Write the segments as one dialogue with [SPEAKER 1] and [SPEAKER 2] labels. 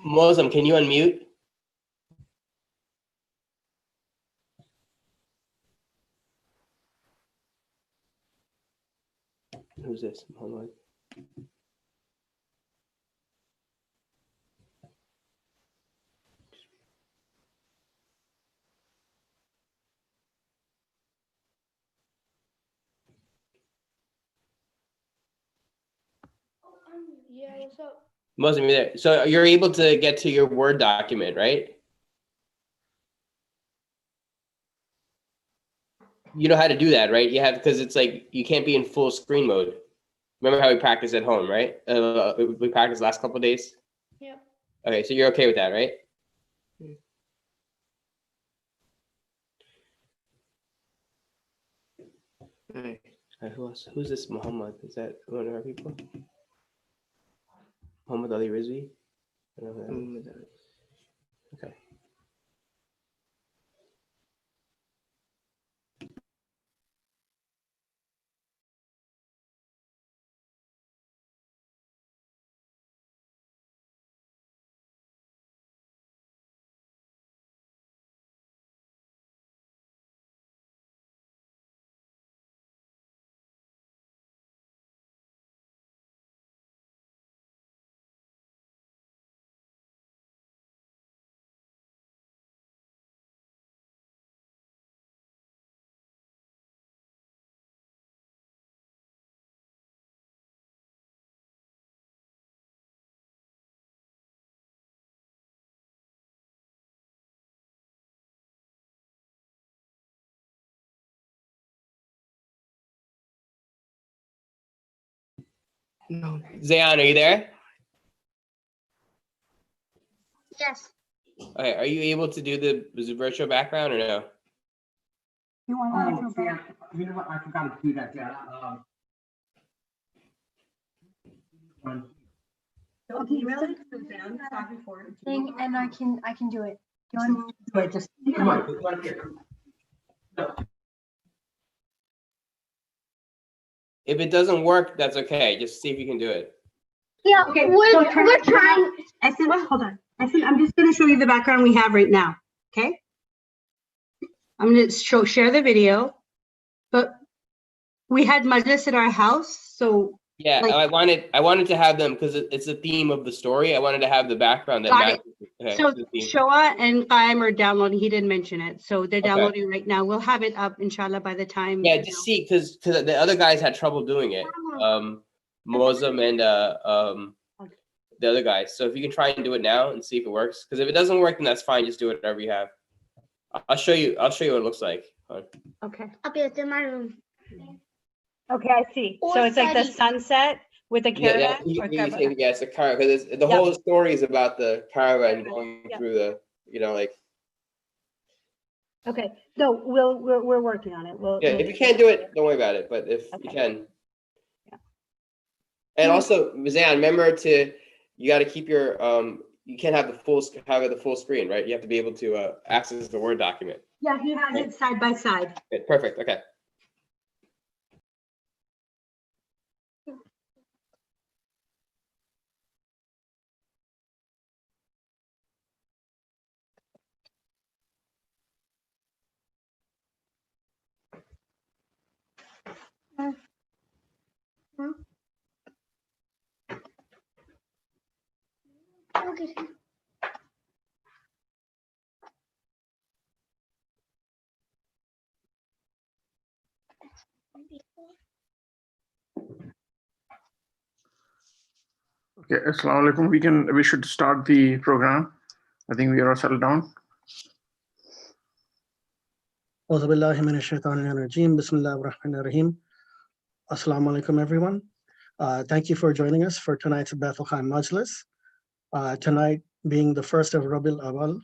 [SPEAKER 1] Muslim, can you unmute? Who's this? Muhammad.
[SPEAKER 2] Yeah, what's up?
[SPEAKER 1] Muslim, you there? So you're able to get to your Word document, right? You know how to do that, right? You have, because it's like you can't be in full screen mode. Remember how we practiced at home, right? We practiced last couple of days.
[SPEAKER 2] Yep.
[SPEAKER 1] Okay, so you're okay with that, right? Hey, who else? Who's this Muhammad? Is that one of our people? Muhammad Ali Rizvi? I don't know who that is. Okay. No. Zayan, are you there?
[SPEAKER 2] Yes.
[SPEAKER 1] Okay, are you able to do the virtual background or no?
[SPEAKER 3] You want to yeah. You know what? I forgot to do that. Yeah. Okay, really?
[SPEAKER 2] Thing, and I can do it. Do you want
[SPEAKER 3] Do it. Just come on.
[SPEAKER 1] If it doesn't work, that's okay. Just see if you can do it.
[SPEAKER 2] Yeah,
[SPEAKER 3] Okay,
[SPEAKER 2] we're trying.
[SPEAKER 3] I said, hold on. I said, I'm just going to show you the background we have right now. Okay. I'm going to share the video, but we had Majlis at our house. So
[SPEAKER 1] Yeah,
[SPEAKER 3] like,
[SPEAKER 1] I wanted to have them because it's the theme of the story. I wanted to have the background that
[SPEAKER 3] got it.
[SPEAKER 1] matches. Okay,
[SPEAKER 3] So
[SPEAKER 1] the theme.
[SPEAKER 3] Shoa and Qaim are downloading. He didn't mention it. So they're
[SPEAKER 1] Okay.
[SPEAKER 3] downloading right now. We'll have it up, inshallah, by the time.
[SPEAKER 1] Yeah, just see, because the other guys had trouble doing it. Mosem and the other guys. So if you can try and do it now and see if it works. Because if it doesn't work, then that's fine. Just do whatever you have. I'll show you what it looks like.
[SPEAKER 3] Okay.
[SPEAKER 2] Okay, it's in my room.
[SPEAKER 3] Okay, I see.
[SPEAKER 2] Or
[SPEAKER 3] So it's like the
[SPEAKER 2] study.
[SPEAKER 3] sunset with the
[SPEAKER 1] Yeah,
[SPEAKER 3] caravan. or
[SPEAKER 1] yeah,
[SPEAKER 3] caravan?
[SPEAKER 1] it's a caravan. Because the
[SPEAKER 3] Yeah.
[SPEAKER 1] whole story is about the caravan going
[SPEAKER 3] Yeah.
[SPEAKER 1] through the, like.
[SPEAKER 3] Okay. No, we're working on it.
[SPEAKER 1] Yeah, if you can't do it, don't worry about it. But if you can.
[SPEAKER 3] Yeah.
[SPEAKER 1] And also, Zan, remember you got to keep your you can't have the full screen, right? You have to be able to access the Word document.
[SPEAKER 3] Yeah, he has it side by side.
[SPEAKER 1] Okay, perfect. Okay.
[SPEAKER 2] Okay.
[SPEAKER 4] Okay, assalamu alaikum. We should start the program. I think we are all settled down.
[SPEAKER 5] Auzu billahi minash shaitanir rajeem. Bismillahir rahmanir rahim. Assalamu alaikum, everyone. Thank you for joining us for tonight's Bethlehem Majlis. Tonight being the first of Rabi-ul-Awwal,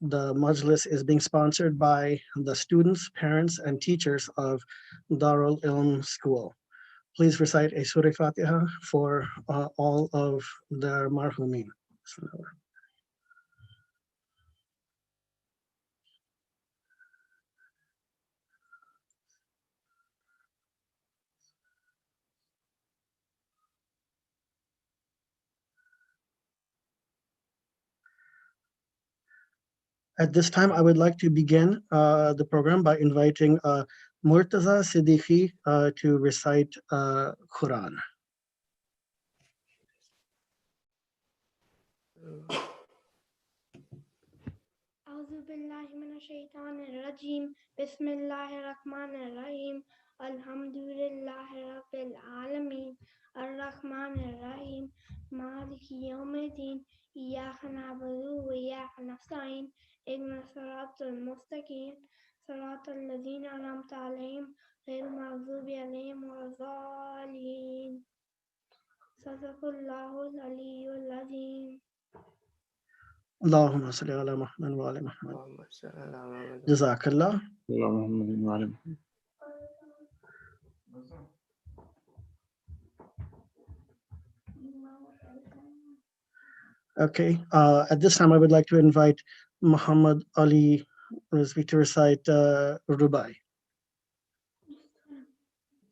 [SPEAKER 5] the Majlis is being sponsored by the students, parents, and teachers of Darul Ilm School. Please recite a Surah Fatiha for all of the marhumin. At this time, I would like to begin the program by inviting Murtaza Siddiqui to recite Quran.
[SPEAKER 6] أعوذ بالله من الشيطان الرجيم بسم الله الرحمن الرحيم الحمد لله رب العالمين الرحمن الرحيم مالك يوم الدين إياك نعبد وإياك نستعين اهدنا الصراط المستقيم صراط الذين أنعمت عليهم غير المغضوب عليهم ولا الضالين صدق الله العلي العظيم.
[SPEAKER 5] اللهم صل على محمد وعلى محمد. جزاك الله. Okay, at this time, I would like to invite Muhammad Ali Rizvi to recite Rubai.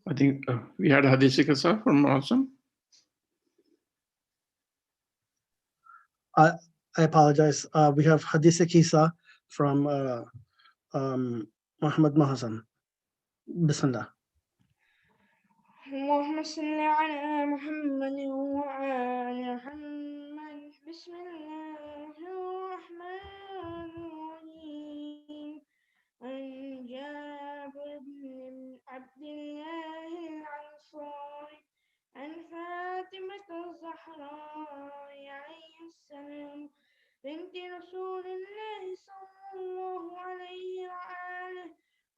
[SPEAKER 4] I think we had Hadith Qissa from Awesome.
[SPEAKER 5] I apologize. We have Hadith Kisa from Muhammad Mahazan. Bismillah.
[SPEAKER 6] اللهم صل على محمد وعلى محمد بسم الله الرحمن الرحيم عن جابر بن عبد الله الأنصاري عن فاطمة الزهراء عليه السلام بنت رسول الله صلى الله عليه وآله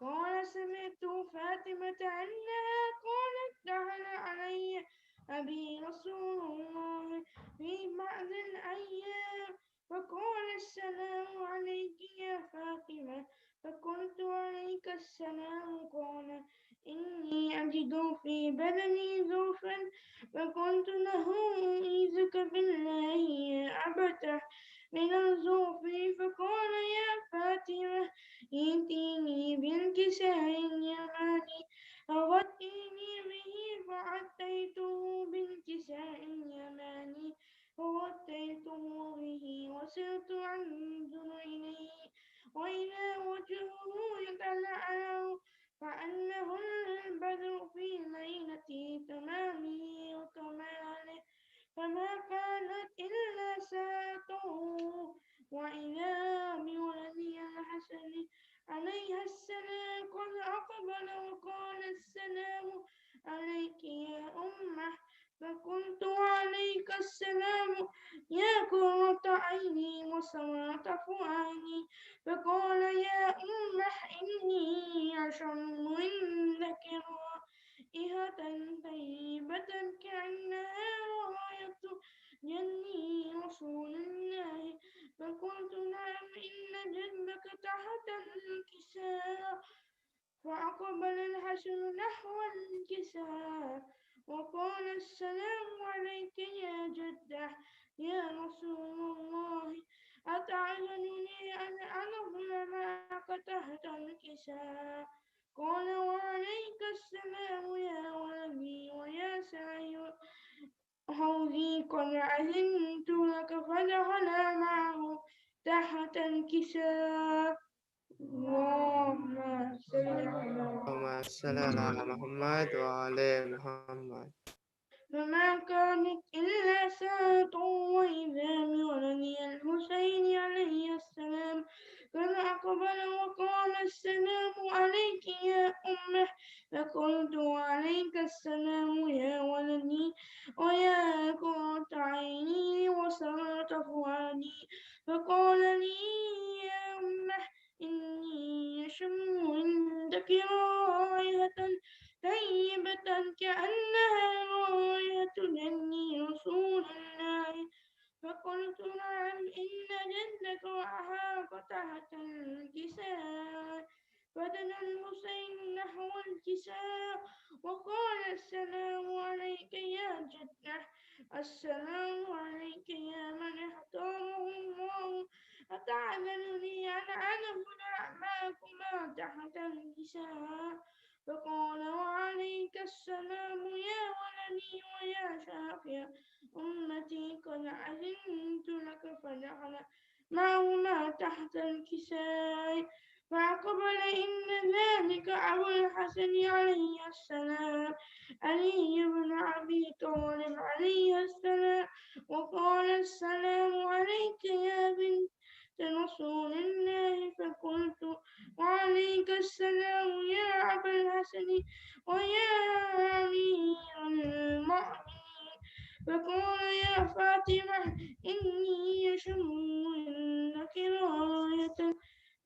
[SPEAKER 6] قال سمعت فاطمة أنها قالت دخل علي أبي رسول الله في بعض الأيام فقال السلام عليك يا فاطمة فقلت عليك السلام قال إني أجد في بدني ضعفا فقلت له أعيذك بالله يا أبتاه من الزوف فقال يا فاطمة ائتيني بالكساء اليماني فغطيني به فأتيته بالكساء اليماني فغطيته به وسرت أنظر إليه وإذا وجهه يتلألأ كأنه البدر في ليلة تمامه وكماله فما كانت إلا ساعته وإذا بولدي الحسن عليها السلام قد أقبل وقال السلام عليك يا أمه فقلت عليك السلام يا قرة عيني وسرة فؤادي فقال يا أمه إني أشم عندك رائحة طيبة كأنها رائحة جني رسول الله فقلت نعم إن جدك تحت الكساء فأقبل الحسن نحو الكساء وقال السلام عليك يا جدة يا رسول الله أتعجبني أن أنزل معك تحت الكساء قال وعليك السلام يا ولدي ويا سعيد حوضي قد أذنت لك فدخل معه تحت الكساء اللهم صل على
[SPEAKER 7] محمد وعلى محمد.
[SPEAKER 6] فما كانت إلا ساعة وإذا بولدي الحسين عليه السلام قد أقبل وقال السلام عليك يا أمه فقلت عليك السلام يا ولدي ويا قرة عيني وسرة فؤادي فقال لي يا أمه إني أشم عندك رائحة طيبة كأنها راية جني رسول الله فقلت نعم إن جدك أحاط تحت الكساء فدنا الحسين نحو الكساء وقال السلام عليك يا جدة السلام عليك يا من اختاره الله أتعلمني أن أدخل معكما تحت الكساء فقال وعليك السلام يا ولدي ويا شافع أمتي قد أذنت لك فدخل معهما تحت الكساء فأقبل إن ذلك أبو الحسن عليه السلام علي بن أبي طالب عليه السلام وقال السلام عليك يا بنت رسول الله فقلت وعليك السلام يا أبا الحسن ويا أمير المؤمنين فقال يا فاطمة إني أشم إنك راية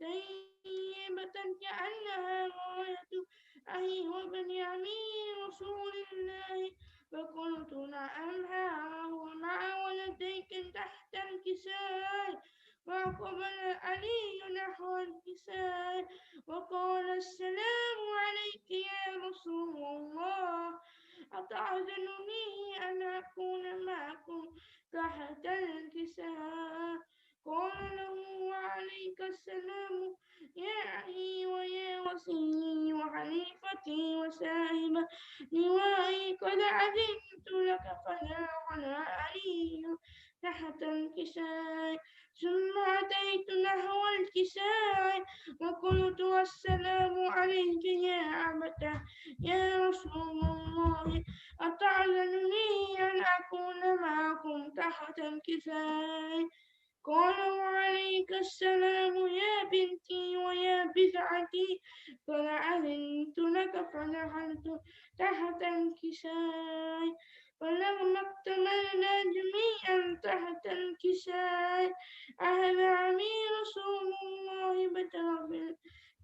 [SPEAKER 6] طيبة كأنها راية أخي وابن أمير رسول الله فقلت نعم ها هو مع ولديك تحت الكساء فأقبل علي نحو الكساء وقال السلام عليك يا رسول الله أتعذرني أن أكون معكم تحت الكساء قال له وعليك السلام يا أخي ويا وصي وحليفتي وسائب لوائي قد أذنت لك فلا على علي تحت الكساء ثم أتيت نحو الكساء وقلت السلام عليك يا أبتاه يا رسول الله أتعلمني أن أكون معكم تحت الكساء قال وعليك السلام يا بنتي ويا بضعتي فلأذنت لك فدخلت تحت الكساء فلما اكتملنا جميعا تحت الكساء أخذ أمير رسول الله بطرف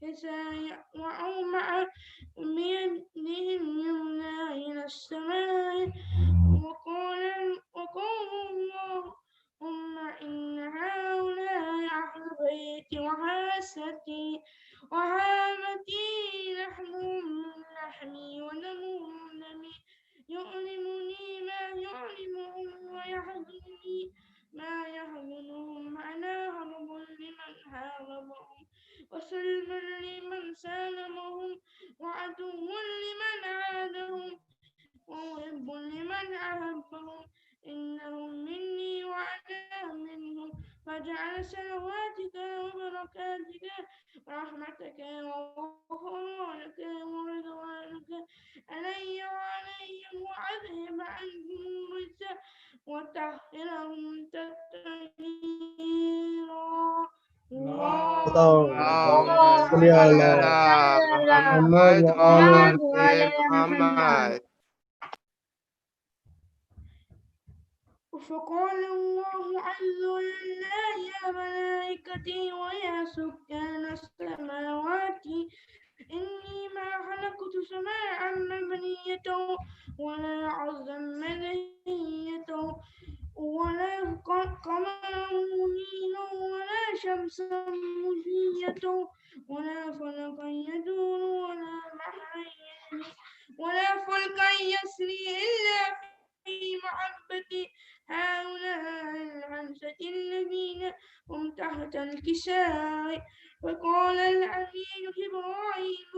[SPEAKER 6] الكساء وأومأ بيده اليمنى إلى السماء وقال اللهم إن هؤلاء أهل بيتي وحاستي وهامتي لحمهم من لحمي ودمهم من دمي يؤلمني ما يؤلمهم ويحزنني ما يحزنهم أنا هرب لمن هاربهم وسلم لمن سالمهم وعدو لمن عادهم ومحب لمن أحبهم إنهم مني وأنا منهم فاجعل صلواتك وبركاتك ورحمتك وغفرانك ورضوانك علي وعليهم وأذهب عنهم الرجس وطهرهم تطهيرا
[SPEAKER 5] اللهم صل
[SPEAKER 7] اللهم صل
[SPEAKER 5] على
[SPEAKER 7] على
[SPEAKER 5] محمد
[SPEAKER 7] محمد
[SPEAKER 5] وآل
[SPEAKER 7] وآل محمد
[SPEAKER 6] فقال الله عز وجل يا ملائكتي ويا سكان السماوات إني ما خلقت سماء مبنية ولا أرضا مدنية ولا قمرا منيرا ولا شمسا مجنية ولا فلكا يدور ولا بحرا يجري ولا فلكا يسري إلا في محبة هؤلاء الخمسة الذين هم تحت الكساء فقال الأمين إبراهيم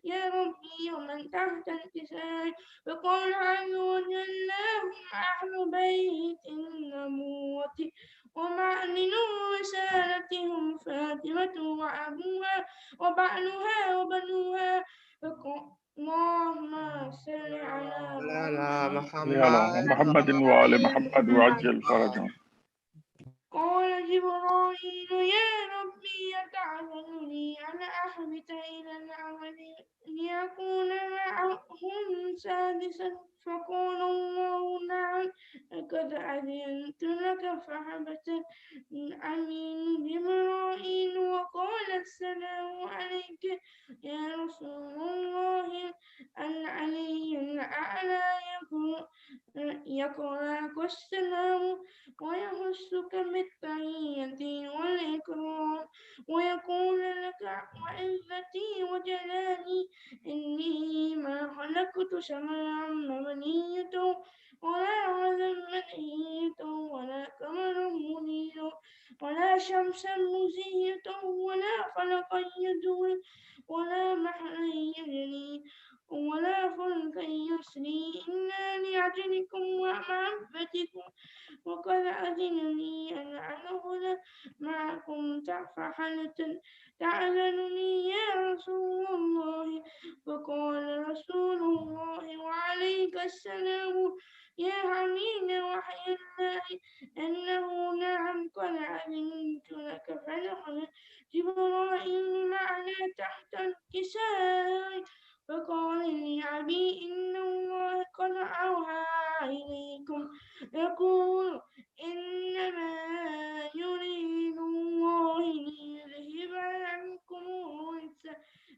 [SPEAKER 6] يا ربي ومن تحت الكساء فقال عز وجل هم أهل بيت النبوة ومعلن رسالتهم فاطمة وأبوها وبعلها وبنوها اللهم صل على
[SPEAKER 7] على
[SPEAKER 4] صل على محمد وآل محمد وعجل فرجهم.
[SPEAKER 6] قال جبرائيل يا ربي أتعذرني أن أهبط إلى العمل ليكون معهم سادسا فقال الله نعم لقد أذنت لك فهبط أمين جبرائيل وقال السلام عليك يا رسول الله العلي الأعلى يقرأك السلام ويخصك بالتحية والإكرام ويقول لك وعزتي وجلالي إني ما خلقت سماء مبنية ولا أرضا منية ولا قمرا منيرا ولا شمسا مزية ولا فلكا يدور ولا بحرا يجري ولا فلكا يسري إلا أجلكم ومحبتكم وقد أذنني أن أدخل معكم فهل تعلنني يا رسول الله؟ فقال رسول الله وعليك السلام يا حميد وحي الله أنه نعم قد علمت لك فدخل جبرائيل معنا تحت الكساء فقال لأبي إن الله قد أوحى إليكم يقول إنما يريد الله ليذهب عنكم الرجس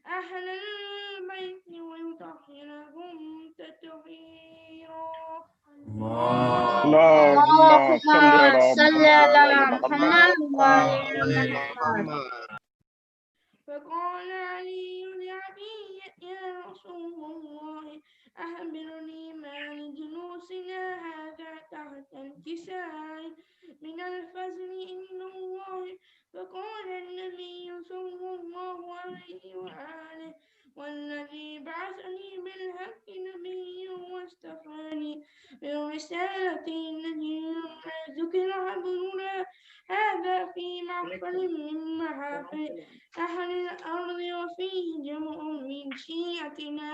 [SPEAKER 6] أهل البيت ويطهركم تطهيرا.
[SPEAKER 4] اللهم صل على محمد
[SPEAKER 6] فقال علي لأبي يا رسول الله أخبرني ما لجلوسنا هذا تحت الكساء من الفضل إن الله. فقال النبي صلى الله عليه وآله والذي بعثني بالحق نبي واصطفاني بالرسالة التي ذكر حبلنا هذا في محفل من محافل أهل الأرض وفيه جمع من شيعتنا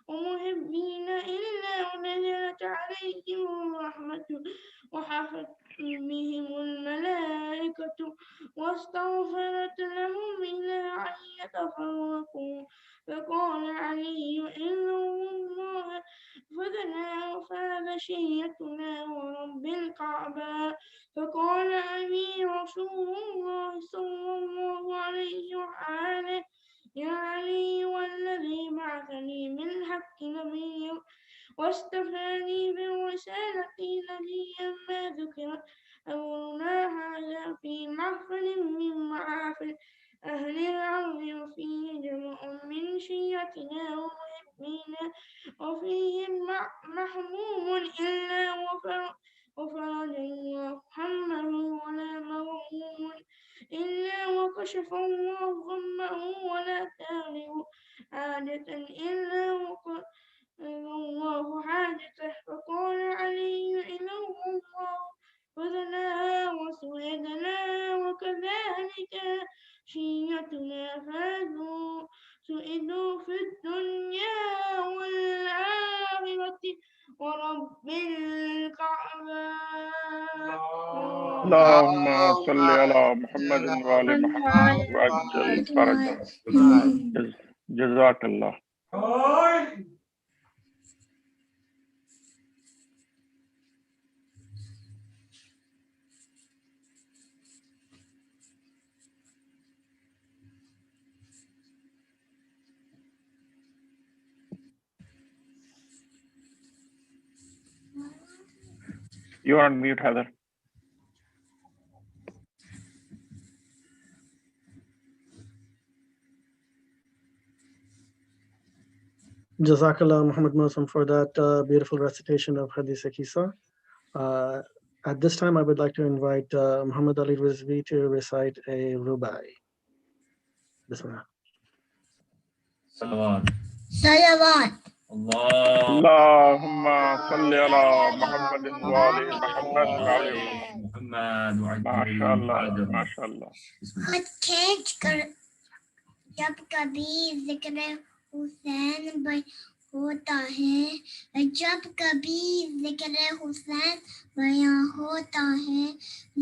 [SPEAKER 6] ومحبين إلا ونزلت عليهم الرحمة وحفت بهم الملائكة واستغفرت لهم إلى أن يتفرقوا. فقال علي إن الله فدنا وفاد شيعتنا ورب الكعبة. فقال أبي رسول الله صلى الله عليه وآله يا علي والذي بعثني بالحق نبيا واصطفاني بالرسالة نبيا ما ذكر أمرنا هذا في محفل من محافل أهل الأرض وفيه جمع من شيعتنا ومحبينا وفيه محموم إلا وفرج الله همه ولا مغموم إلا وكشف الله غمه ولا تغلب عادة إلا وقضى الله حاجته. فقال علي إله الله وذنا وسويدنا وكذلك شيعتنا فازوا سئلوا في الدنيا والآخرة ورب الكعبة.
[SPEAKER 4] اللهم صل على محمد وآل محمد وعجل فرجهم. جزاك الله. You are on mute, Heather.
[SPEAKER 5] Jazakallah Muhammad Muslim for that beautiful recitation of Hadith Kisa. At this time, I would like to invite Muhammad Ali Rizvi to recite a rubai. Bismillah.
[SPEAKER 8] Salawat.
[SPEAKER 4] Allahumma salli ala Muhammad wa ali Muhammad wa ali
[SPEAKER 8] Muhammad.
[SPEAKER 4] MashaAllah, MashaAllah.
[SPEAKER 9] जब कभी जिक्र हुसैन होता है जब कभी जिक्र हुसैन बयां होता है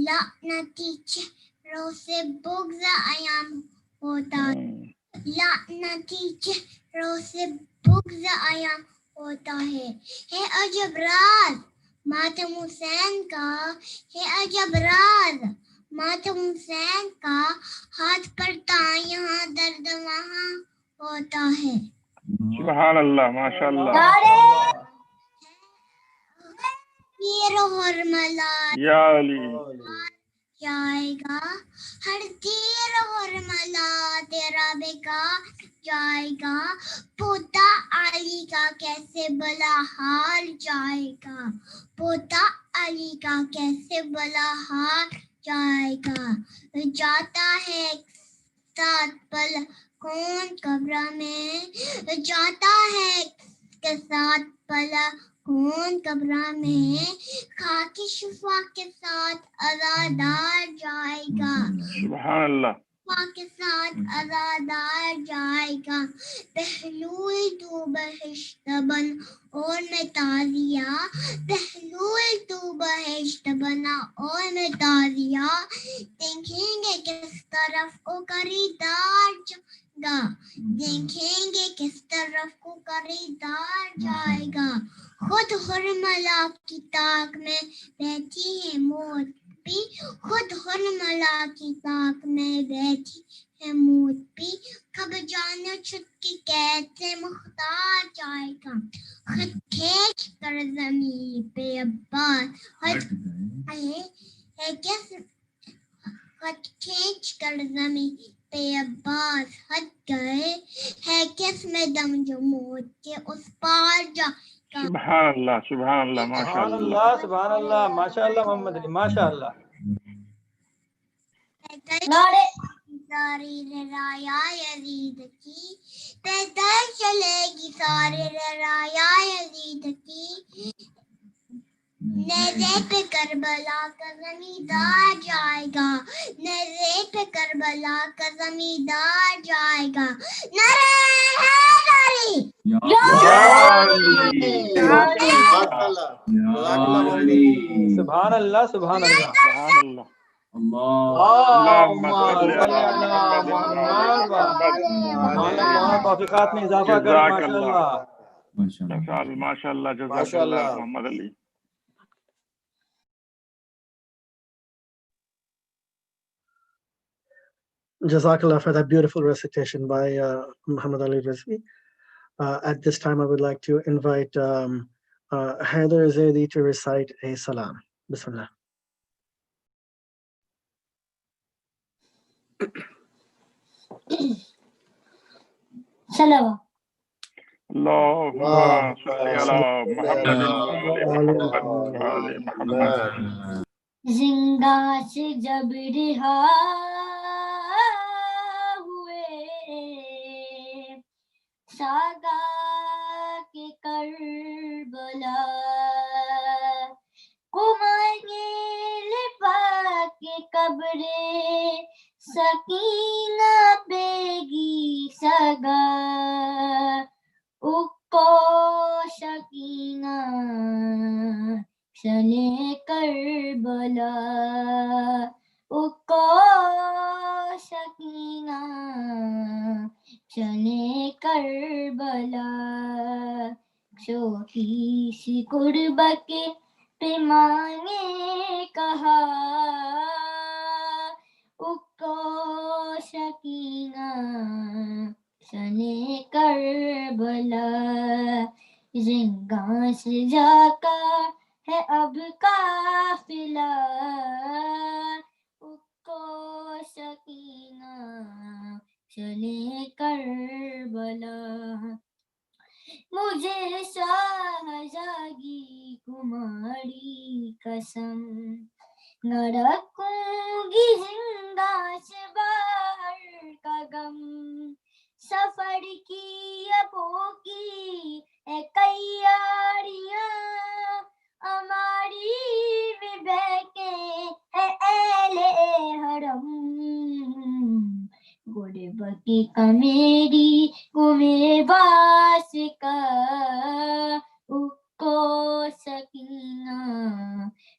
[SPEAKER 9] लानती चेहरों से बुग़्ज़ अयाम होता है लानती चेहरों से बुग़्ज़ अयाम होता है अजब राज मातम हुसैन का है अजब राज मातम हुसैन का हाथ पड़ता यहाँ दर्द वहाँ होता है
[SPEAKER 4] Subhanallah, MashaAllah.
[SPEAKER 9] तीर और मलाल
[SPEAKER 4] Ya Ali.
[SPEAKER 9] जाएगा हर तीर और मला तेरा बेगा जाएगा पोता अली का कैसे भला हाल जाएगा पोता अली का कैसे भला हाल जाएगा जाता है साथ पल कौन कब्र में जाता है के साथ पल خون قبرہ میں خاک شفا کے ساتھ ازادار جائے گا
[SPEAKER 4] سبحان اللہ
[SPEAKER 9] کے ساتھ ازادار جائے گا پہلوئے تو بہشت بن اور میں تازیہ پہلوئے تو بہشت بنا اور میں تازیہ دیکھیں گے کس طرف کو خریدار گا دیکھیں گے کس طرف کو خریدار جائے گا خود حرملا کی طاق میں بیٹھی ہے موت بھی خود حرملا کی طاق میں بیٹھی ہے موت بھی کب جانے چھٹ کی قید سے مختار جائے گا خط کھینچ کر زمین پہ عباس ہے کس خط کھینچ کر زمین پہ عباس ہٹ گئے ہے کس میں دم جو موت کے اس پار جا
[SPEAKER 4] سبحان اللہ ماشاء
[SPEAKER 8] سبحان
[SPEAKER 4] اللہ
[SPEAKER 8] اللہ سبحان اللہ ماشاء اللہ محمد علی ماشاء اللہ
[SPEAKER 9] ساری رایا یزید کی پیدل چلے گی سارے رایا یزید کی نیزے پہ کربلا کا زمیندار جائے گا نیزے پہ کربلا کا زمیندار جائے گا نعرہ حیدری
[SPEAKER 8] سبحان اللہ سبحان اللہ
[SPEAKER 4] سبحان اللہ
[SPEAKER 8] اللہم صلی علی محمد مولانا توفیقات میں اضافہ کر
[SPEAKER 4] جزاک
[SPEAKER 8] ماشاء
[SPEAKER 4] اللہ
[SPEAKER 8] اللہ
[SPEAKER 4] ماشاء اللہ جزاک
[SPEAKER 8] ماشاء
[SPEAKER 4] اللہ
[SPEAKER 8] اللہ
[SPEAKER 4] محمد علی
[SPEAKER 5] Jazakallah for that beautiful recitation by Muhammad Ali Rizvi. At this time, I would like to invite Haider Zaidi to recite a salam. Bismillah.
[SPEAKER 9] Salawat.
[SPEAKER 4] اللهم صل على محمد وآل محمد
[SPEAKER 9] زندہ سے جب رہا ہوئے ساگا کے کربلا کمائیں لپا کے قبر سکینہ بیگی سگا اکو سکینہ شنے کربلا اکو سکینہ شنے کربلا چھوٹی سی قربہ کے پیمانے کہا اکو سکینہ شنے کربلا زنگاں سے جا کر ہے اب قافلہ اکو سکینہ چلے کربلا مجھے شاہجاگی کماری قسم نہ رکھوں گی زندہ سے باہر کا غم سفر کی ابوں کی اے کیاریاں ہماری میں بہکے اے اہل حرم غربت کا میری گمے باس کا اکو سکینہ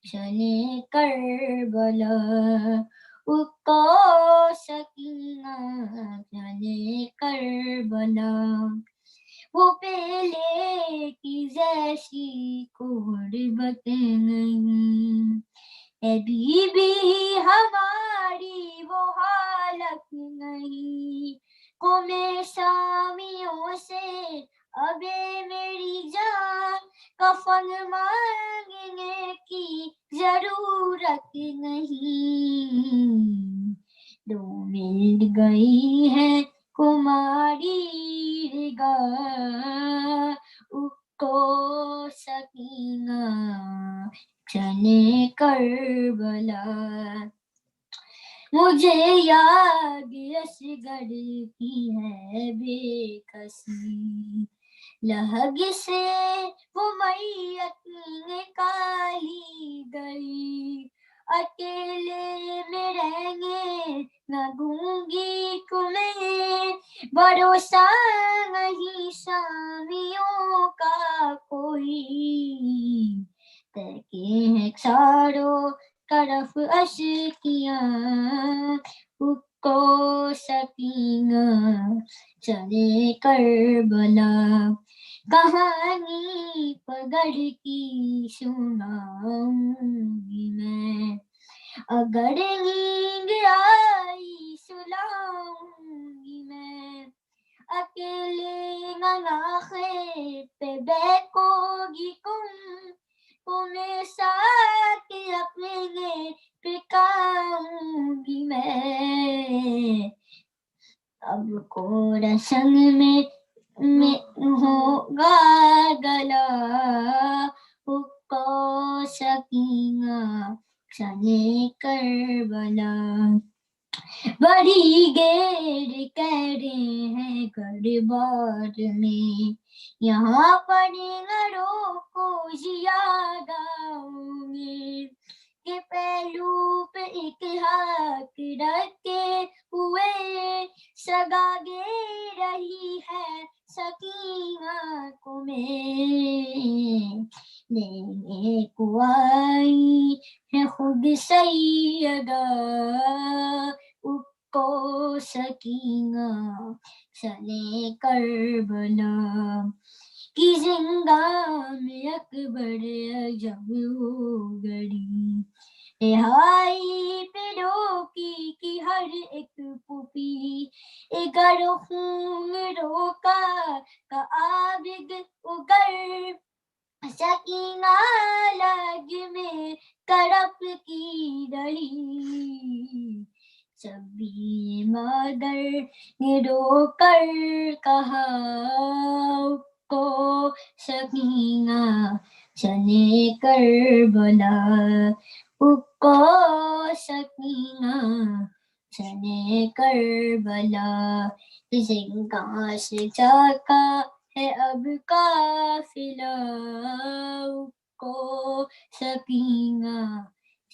[SPEAKER 9] شنے کربلا اکو سکینہ شنے کربلا وہ پہلے کی جیسی غربت نہیں اے بی بی ہماری وہ حالت نہیں قوم شامیوں سے ابے میری جان کفن مانگنے کی ضرورت نہیں دو مل گئی ہے کماری گاہ اکو سکینہ چنے کربلا مجھے یاد اصغر کی ہے بے کسی لہگ سے وہ میت نکالی گئی، اکیلے میں رہیں گے نہ گونگی کو میں، بھروسہ نہیں سامیوں کا کوئی، تہکے ہیں چاروں طرف اشکیاں، کو سکینہ چلے کربلا، کہانی پگڑ کی سناؤں گی میں، اگر نیند آئی سلاؤں گی میں، اکیلے ناخے پہ بیکو گی تمہیں ساتھ اپنے پکاؤں گی میں، اب کو رسن میں ہوگا گلا، کو سکینہ چلے کربلا، بڑی گیر کہہ رہے ہیں گھر میں، یہاں پر نہ روکو زیادہ امید، کہ پہلو پہ ایک ہاتھ رکھے ہوئے سگا گے رہی ہے سکینہ کو میں، لینے کو آئی ہے خود سیدہ، کو سکینہ چلے کربلا، کی زنگاہ میں اکبر جب ہو گڑی، رہائی پہ روکی کی ہر ایک پھوپھی، اگر خون روکا کا عابد اگر، سکینہ لگ میں کرپ کی رہی، سبھی مادر نے رو کر کہا کو سکینہ چلے کربلا، کو سکینہ چلے کربلا، زنگاہ سے جاتا ہے اب قافلہ، کو سکینہ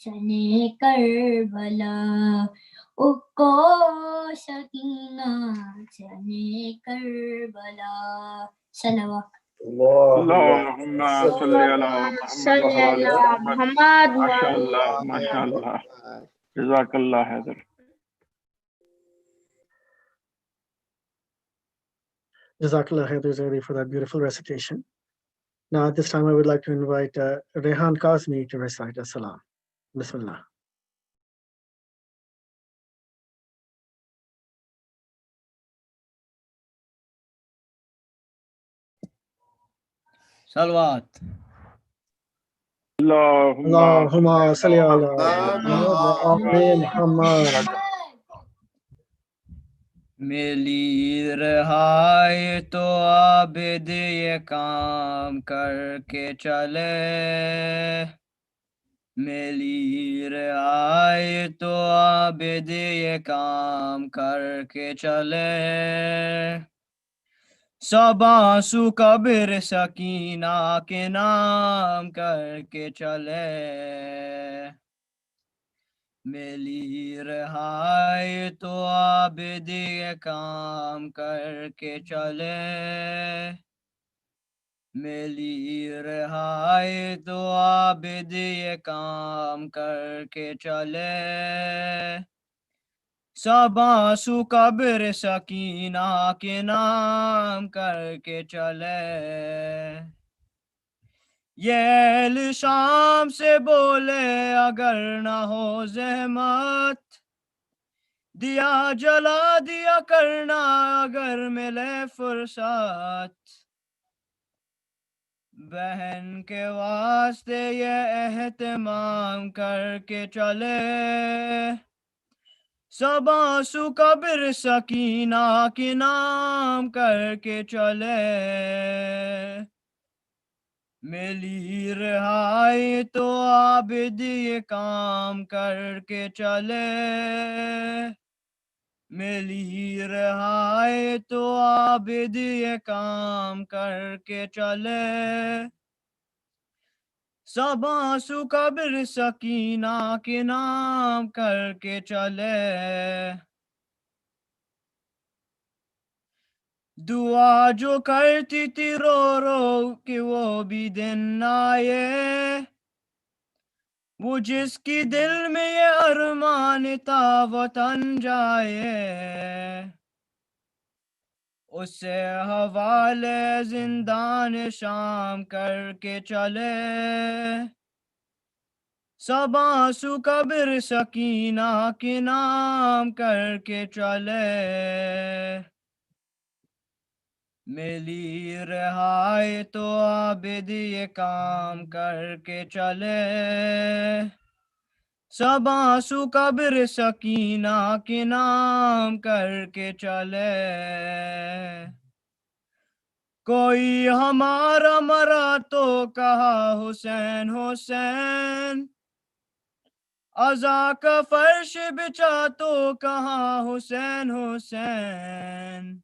[SPEAKER 9] چلے کربلا، کو سکینہ چلے کربلا، صلوات
[SPEAKER 4] اللہم صلی علی محمد و آل محمد، ماشاء اللہ، جزاک اللہ Haider.
[SPEAKER 5] Jazakallah Khair Zaidi for that beautiful recitation. Now at this time I would like to invite Rehan Kazmi to recite as-salam. Bismillah.
[SPEAKER 10] Salawat.
[SPEAKER 5] Allahumma salli ala Muhammad.
[SPEAKER 10] ملی رہائی تو عابد یہ کام کر کے چلے، ملی رہائی تو عابد یہ کام کر کے چلے، سباسو قبر سکینہ کے نام کر کے چلے، ملی رہائی تو عابد یہ کام کر کے چلے، ملی رہائی تو عابد یہ کام کر کے چلے، سباسو قبر سکینہ کے نام کر کے چلے، یہ اہل شام سے بولے اگر نہ ہو زحمت، دیا جلا دیا کرنا اگر ملے فرصت، بہن کے واسطے یہ اہتمام کر کے چلے، سباسو قبر سکینہ کے نام کر کے چلے، ملی رہائی تو عابد یہ کام کر کے چلے، मिली रहाई तो आबिद ये काम करके चले सब आंसू कब्र सकीना के नाम करके चले दुआ जो करती थी रो रो कि वो भी दिन आए वो जिसकी दिल में ये अरमान था वतन जाए उससे हवाले जिंदान शाम करके चले सब आंसू कब्र सकीना के नाम करके चले मिली रहाई तो आबिद ये काम करके चले सब आंसू कब्र सकीना के नाम करके चले कोई हमारा मरा तो कहा हुसैन हुसैन अज़ा का फर्श बिछा तो कहा हुसैन हुसैन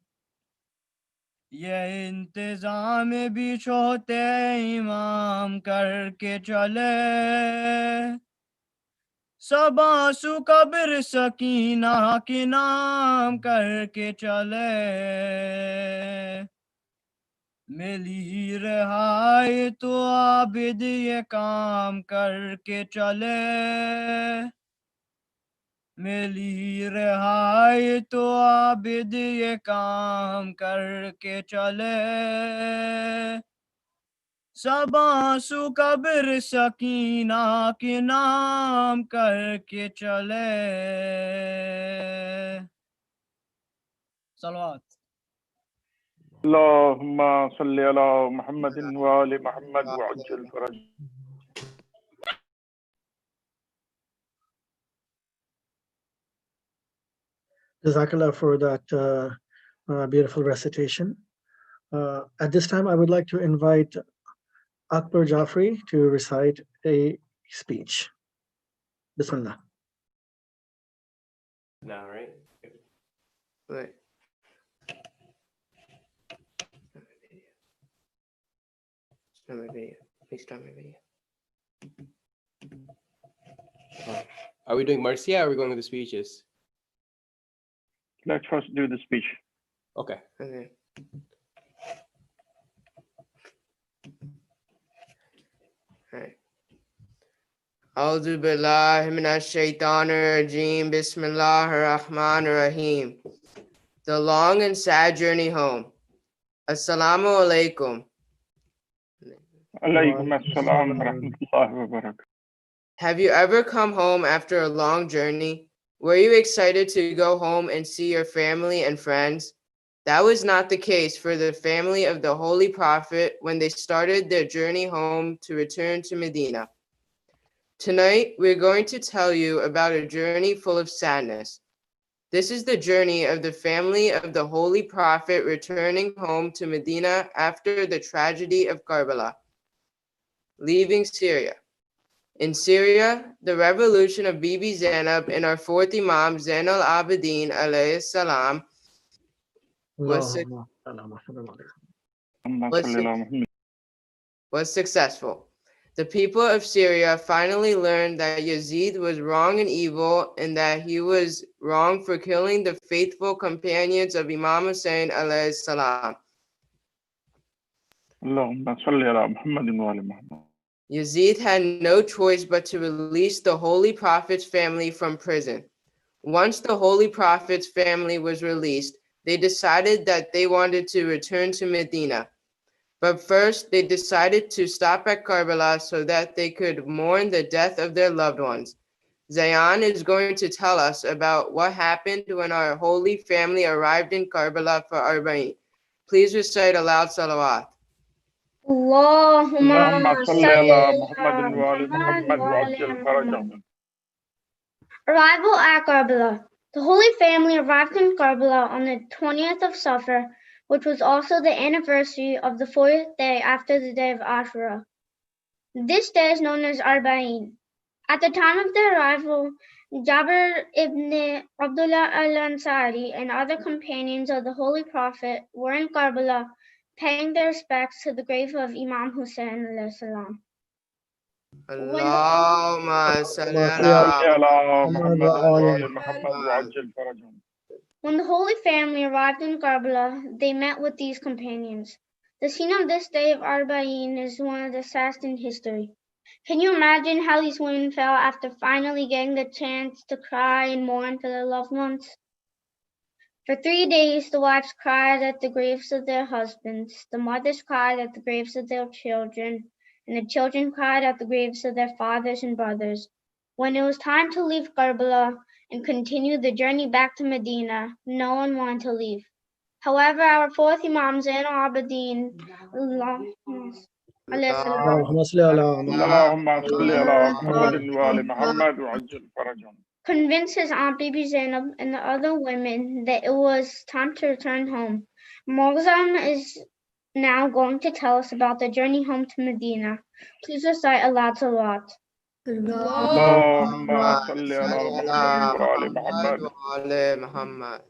[SPEAKER 10] ये इंतजाम भी छोटे इमाम करके चले सब आंसू कब्र सकीना के नाम करके चले मिली रहाई तो आबिद ये काम करके चले मिली रहाई तो आबिद ये काम करके चले सब आंसू कब्र सकीना के नाम करके चले सलवात
[SPEAKER 4] Allahumma salli ala Muhammadin wa ali Muhammad wa ajil faraj.
[SPEAKER 5] Jazakallah for that beautiful recitation. At this time, I would like to invite Akbar Jafri to recite a speech. Bismillah.
[SPEAKER 1] Now, right?
[SPEAKER 7] Wait. Start my video. Please start my video.
[SPEAKER 1] Are we doing Marcia or are we going with the speeches?
[SPEAKER 4] Let's first do the speech.
[SPEAKER 1] Okay.
[SPEAKER 7] Okay. Alright. A'udhu billahi minash shaitanir rajeem. Bismillahir rahmanir rahim. The long and sad journey home. Assalamu alaikum.
[SPEAKER 4] Alaykum assalam wa rahmatullahi wa barakatuh.
[SPEAKER 7] Have you ever come home after a long journey? Were you excited to go home and see your family and friends? That was not the case for the family of the Holy Prophet when they started their journey home to return to Medina. Tonight, we're going to tell you about a journey full of sadness. This is the journey of the family of the Holy Prophet returning home to Medina after the tragedy of Karbala, leaving Syria. In Syria, the revolution of Bibi Zainab and our fourth Imam Zain al-Abidin alayhi salam was successful. The people of Syria finally learned that Yazid was wrong and evil and that he was wrong for killing the faithful companions of Imam Hussein alayhi salam.
[SPEAKER 4] Allahumma salli ala Muhammadin wa ali Muhammad.
[SPEAKER 7] Yazid had no choice but to release the Holy Prophet's family from prison. Once the Holy Prophet's family was released, they decided that they wanted to return to Medina. But first, they decided to stop at Karbala so that they could mourn the death of their loved ones. Zayan is going to tell us about what happened when our holy family arrived in Karbala for Arba'in. Please recite aloud salawat.
[SPEAKER 4] Allahumma salli ala Muhammadin wa ali Muhammad wa ajil farajahum.
[SPEAKER 11] Arrival at Karbala. The Holy Family arrived in Karbala on the 20th of Safar, which was also the anniversary of the 4th day after the day of Ashura. This day is known as Arba'in. At the time of their arrival, Jabir ibn Abdullah al-Ansari and other companions of the Holy Prophet were in Karbala paying their respects to the grave of Imam Hussein alayhi salam.
[SPEAKER 7] Allahumma salli
[SPEAKER 11] When the Holy Family arrived in Karbala, they met with these companions. The scene of this day of Arba'in is one of the saddest in history. Can you imagine how these women felt after finally getting the chance to cry and mourn for their loved ones? For 3 days, the wives cried at the graves of their husbands, the mothers cried at the graves of their children, and the children cried at the graves of their fathers and brothers. When it was time to leave Karbala and continue the journey back to Medina, no one wanted to leave. However, our fourth Imam Zain al-Abidin,
[SPEAKER 5] اللهم صل على
[SPEAKER 11] convinced his aunt Bibi Zainab and the other women that it was time to return home. Mozam is now going to tell us about the journey home to Medina. Please recite aloud Salawat.
[SPEAKER 7] Allahumma salli ala Muhammad wa ala Muhammad.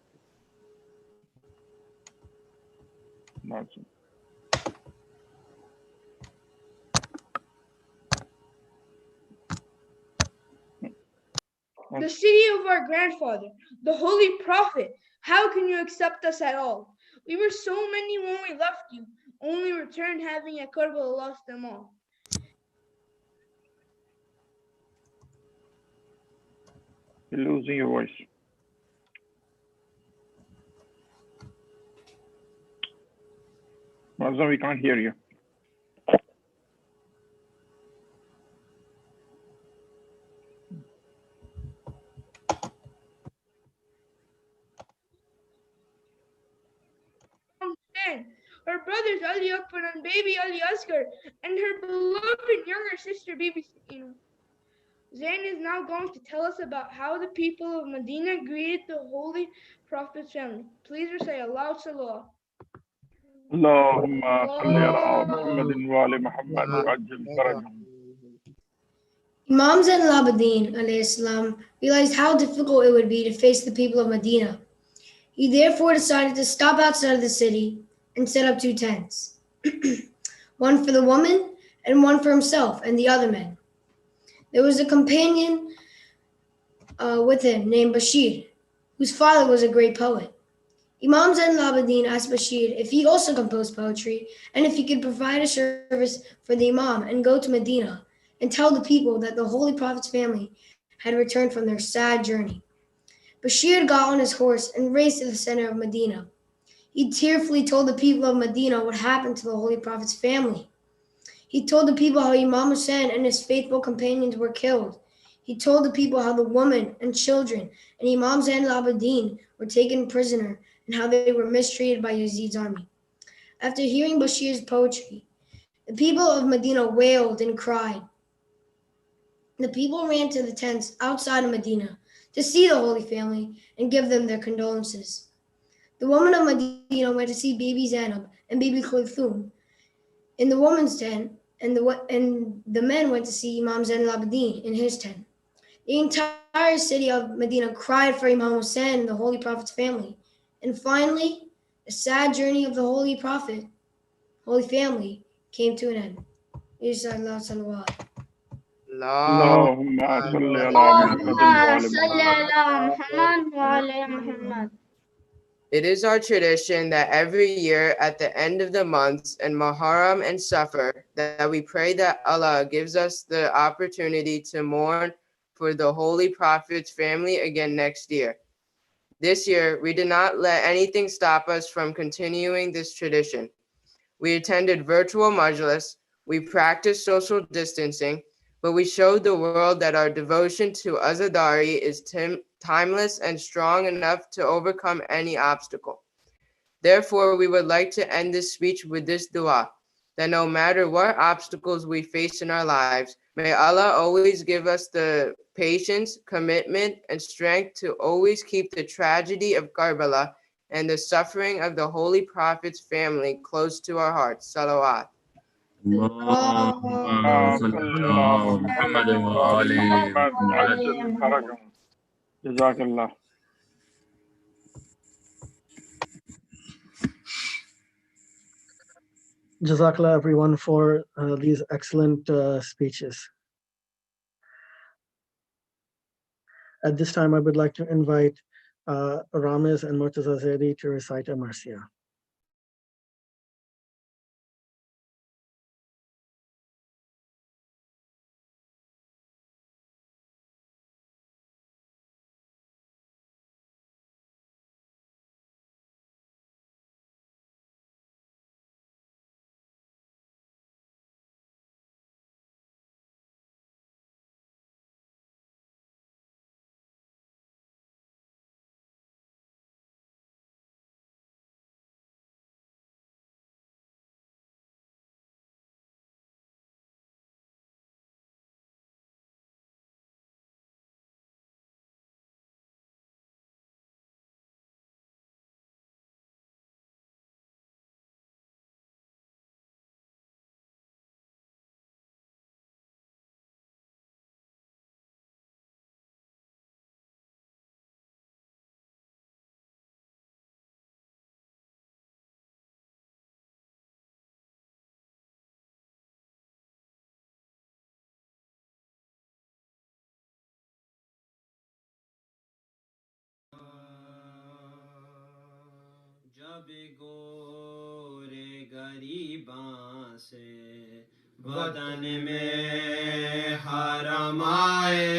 [SPEAKER 6] The city of our grandfather, the Holy Prophet, how can you accept us at all? We were so many when we left you, only returned having at Karbala lost them all.
[SPEAKER 4] You're losing your voice. Mazam, we can't hear you.
[SPEAKER 6] Her brothers Ali Akbar and baby Ali Asghar, and her beloved younger sister Bibi Sakina. Zain is now going to tell us about how the people of Medina greeted the Holy Prophet's family. Please recite aloud Salawat.
[SPEAKER 4] Allahumma salli ala Muhammadin wa ali Muhammad wa ajil farajahum.
[SPEAKER 12] Imam Zain al-Abidin alayhi salam realized how difficult it would be to face the people of Medina. He therefore decided to stop outside of the city and set up 2 tents, one for the woman and one for himself and the other men. There was a companion with him named Bashir, whose father was a great poet. Imam Zain al-Abidin asked Bashir if he also composed poetry and if he could provide a service for the Imam and go to Medina and tell the people that the Holy Prophet's family had returned from their sad journey. Bashir got on his horse and raced to the center of Medina. He tearfully told the people of Medina what happened to the Holy Prophet's family. He told the people how Imam Hussein and his faithful companions were killed. He told the people how the women and children and Imam Zain al-Abidin were taken prisoner and how they were mistreated by Yazid's army. After hearing Bashir's poetry, the people of Medina wailed and cried. The people ran to the tents outside of Medina to see the Holy Family and give them their condolences. The women of Medina went to see Baby Zainab and Baby Kulthum in the woman's tent, and the men went to see Imam Zain al-Abidin in his tent. The entire city of Medina cried for Imam Hussein and the Holy Prophet's family. And finally, the sad journey of the Holy Prophet, Holy Family, came to an end. Inshallah, salawat.
[SPEAKER 4] Allahumma salli ala
[SPEAKER 11] Muhammad wa ala Muhammad.
[SPEAKER 7] It is our tradition that every year at the end of the months in Muharram and Safar that we pray that Allah gives us the opportunity to mourn for the Holy Prophet's family again next year. This year, we did not let anything stop us from continuing this tradition. We attended virtual Majlis, we practiced social distancing, but we showed the world that our devotion to Azadari is timeless and strong enough to overcome any obstacle. Therefore, we would like to end this speech with this dua, that no matter what obstacles we face in our lives, may Allah always give us the patience, commitment, and strength to always keep the tragedy of Karbala and the suffering of the Holy Prophet's family close to our hearts. Salawat.
[SPEAKER 4] جزاک اللہ.
[SPEAKER 5] Jazakallah everyone for these excellent speeches. At this time, I would like to invite Ramiz and Murtaza Zaidi to recite a Marsiya.
[SPEAKER 10] جب گورے غریباں سے وطن میں حرم آئے،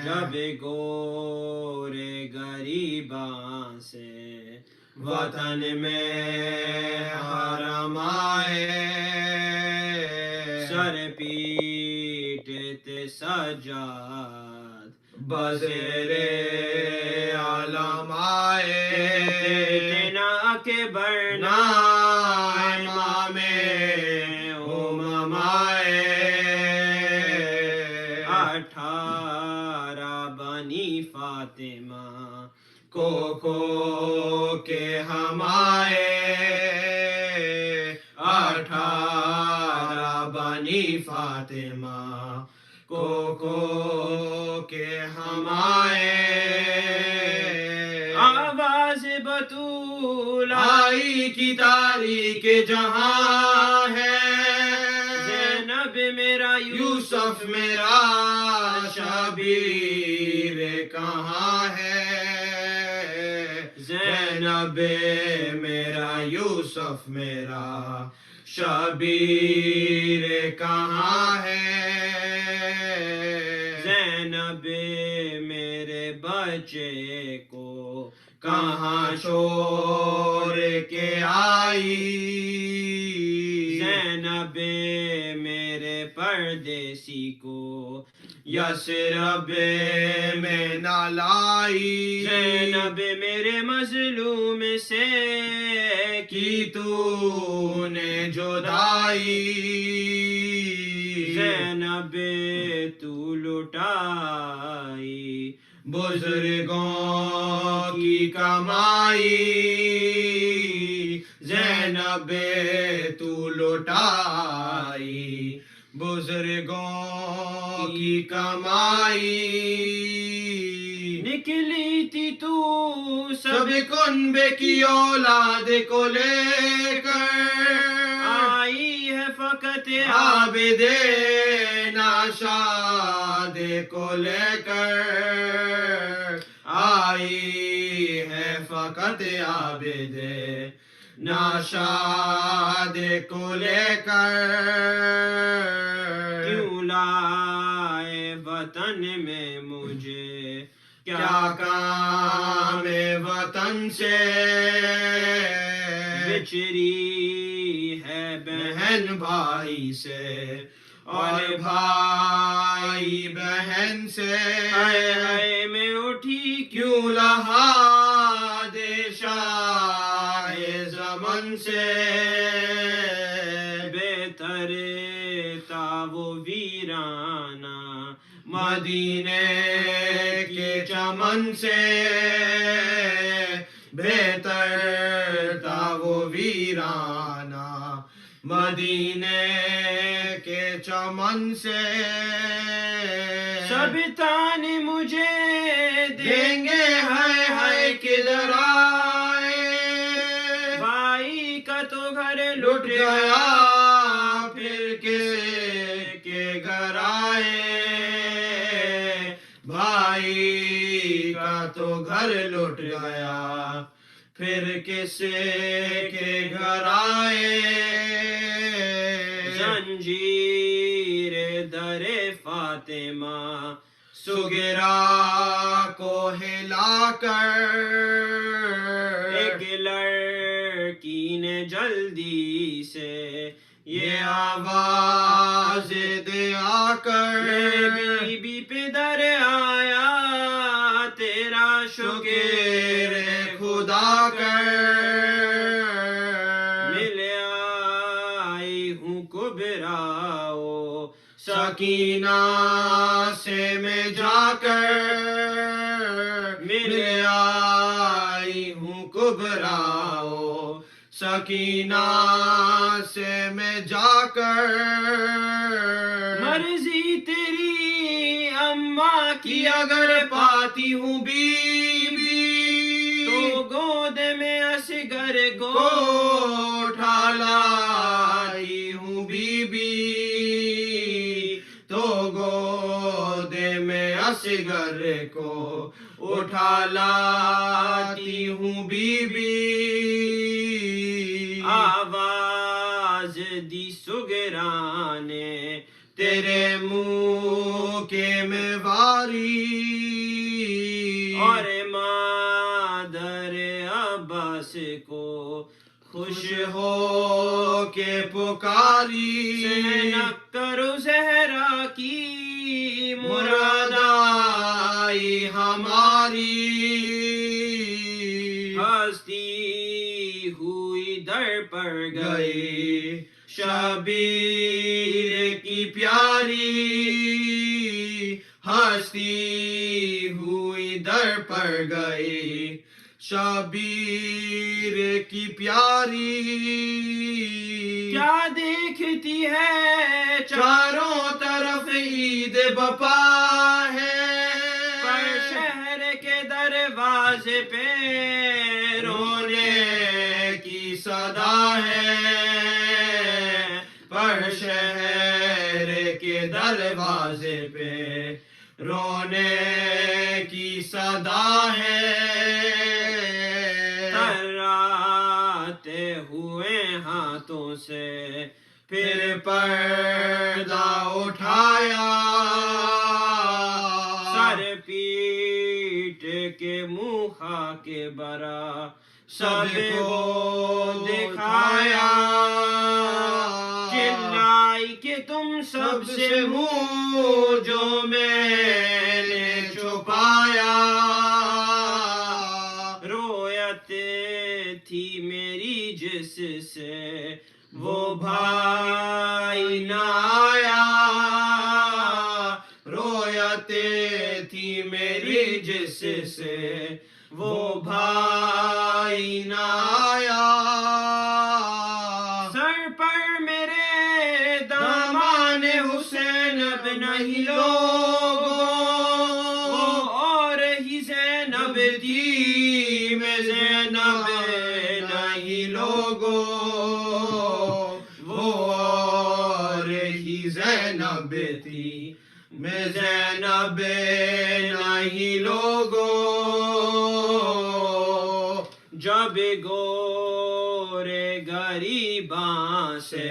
[SPEAKER 10] جب گورے غریباں سے وطن میں حرم آئے، سر پیٹتے سجاد بزیر عالم آئے، اتنا کہ برنا امام امم آئے، 18 بنی فاطمہ کو کے ہم آئے، 18 بنی فاطمہ کو کے ہم آئے، آواز بطول آئی کی تاریخ جہاں ہے، زینب میرا یوسف میرا شبیر کہاں ہے، زینب میرا یوسف میرا شبیر کہاں ہے، زینب میرے بچے کو کہاں چھوڑ کے آئی، زینب میرے پردیسی کو یثرب میں نہ لائی، زینب میرے مظلوم سے کی تو نے جدائی، زینب تو لٹائی بزرگوں کی کمائی، زینب تو لٹائی بزرگوں کی کمائی، نکلی تھی تو سب کنبے کی اولاد کو لے کر، آئی ہے فقط عابد ناشاد کو لے کر، آئی ہے فقط عابد ناشاد کو لے کر، کیوں لائے وطن میں مجھے کیا کام وطن سے، بچھڑی ہے بہن بھائی سے اور بھائی بہن سے، اے میں اٹھی کیوں لحاد شاہ زمن سے، بہتر تھا وہ ویرانہ مدینے کے چمن سے، بہتر تھا وہ ویرانہ
[SPEAKER 13] مدینے کے چمن سے سب تان مجھے دیں گے ہے کدھر آئے بھائی کا تو گھر لٹ گیا پھر کس کے گھر آئے بھائی کا تو گھر لٹ گیا پھر کس کے گھر آئے زنجیر در فاطمہ سغرا کو ہلا کر ایک لڑکی نے جلدی سے یہ آواز دیا کر بی بی پدر آیا تیرا شکر خدا کر مل آئی ہوں کبراؤ سکینہ سے میں جا کر مل آئی ہوں کبراؤ سکینہ سے میں جا کر مرضی تیری اماں کی اگر پاتی ہوں بی بی تو گود میں اصغر کو اٹھا لائی ہوں بی بی تو گود میں اصغر کو اٹھا لاتی ہوں بی بی آواز دی سغرا نے تیرے منہ کے میں واری اور مادر عباس کو خوش ہو کے پکاری زینب کرو زہرا کی مراد آئی ہماری ہستی ہوئی در پر گئی شبیر کی پیاری ہستی ہوئی در پر گئی شبیر کی پیاری کیا دیکھتی ہے چاروں طرف عید بپا ہے پر شہر کے دروازے پہ رونے کی صدا ہے پر شہر کے دروازے پہ رونے کی صدا ہے تھراتے ہوئے ہاتھوں سے پھر پردہ اٹھایا سر پیٹ کے منہ خاک برا سب کو دکھایا چلائی کہ تم سب سے منہ جو میں نے چھپایا رویت تھی میری جس سے وہ بھائی نہ آیا رویت تھی میری جس سے وہ بھائی نہ آیا سر پر میرے دامان حسین اب نہیں لوگوں وہ اور ہی زینب تھی میں زینب نہیں لوگوں وہ اور ہی زینب تھی میں زینب نہیں لوگوں جب گورے غریباں سے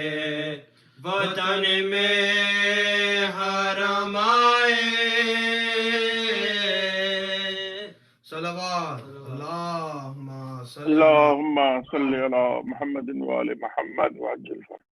[SPEAKER 13] وطن میں حرم آئے صلوات اللہم صلی
[SPEAKER 4] اللهم صل على محمد وآل محمد وعجل fridge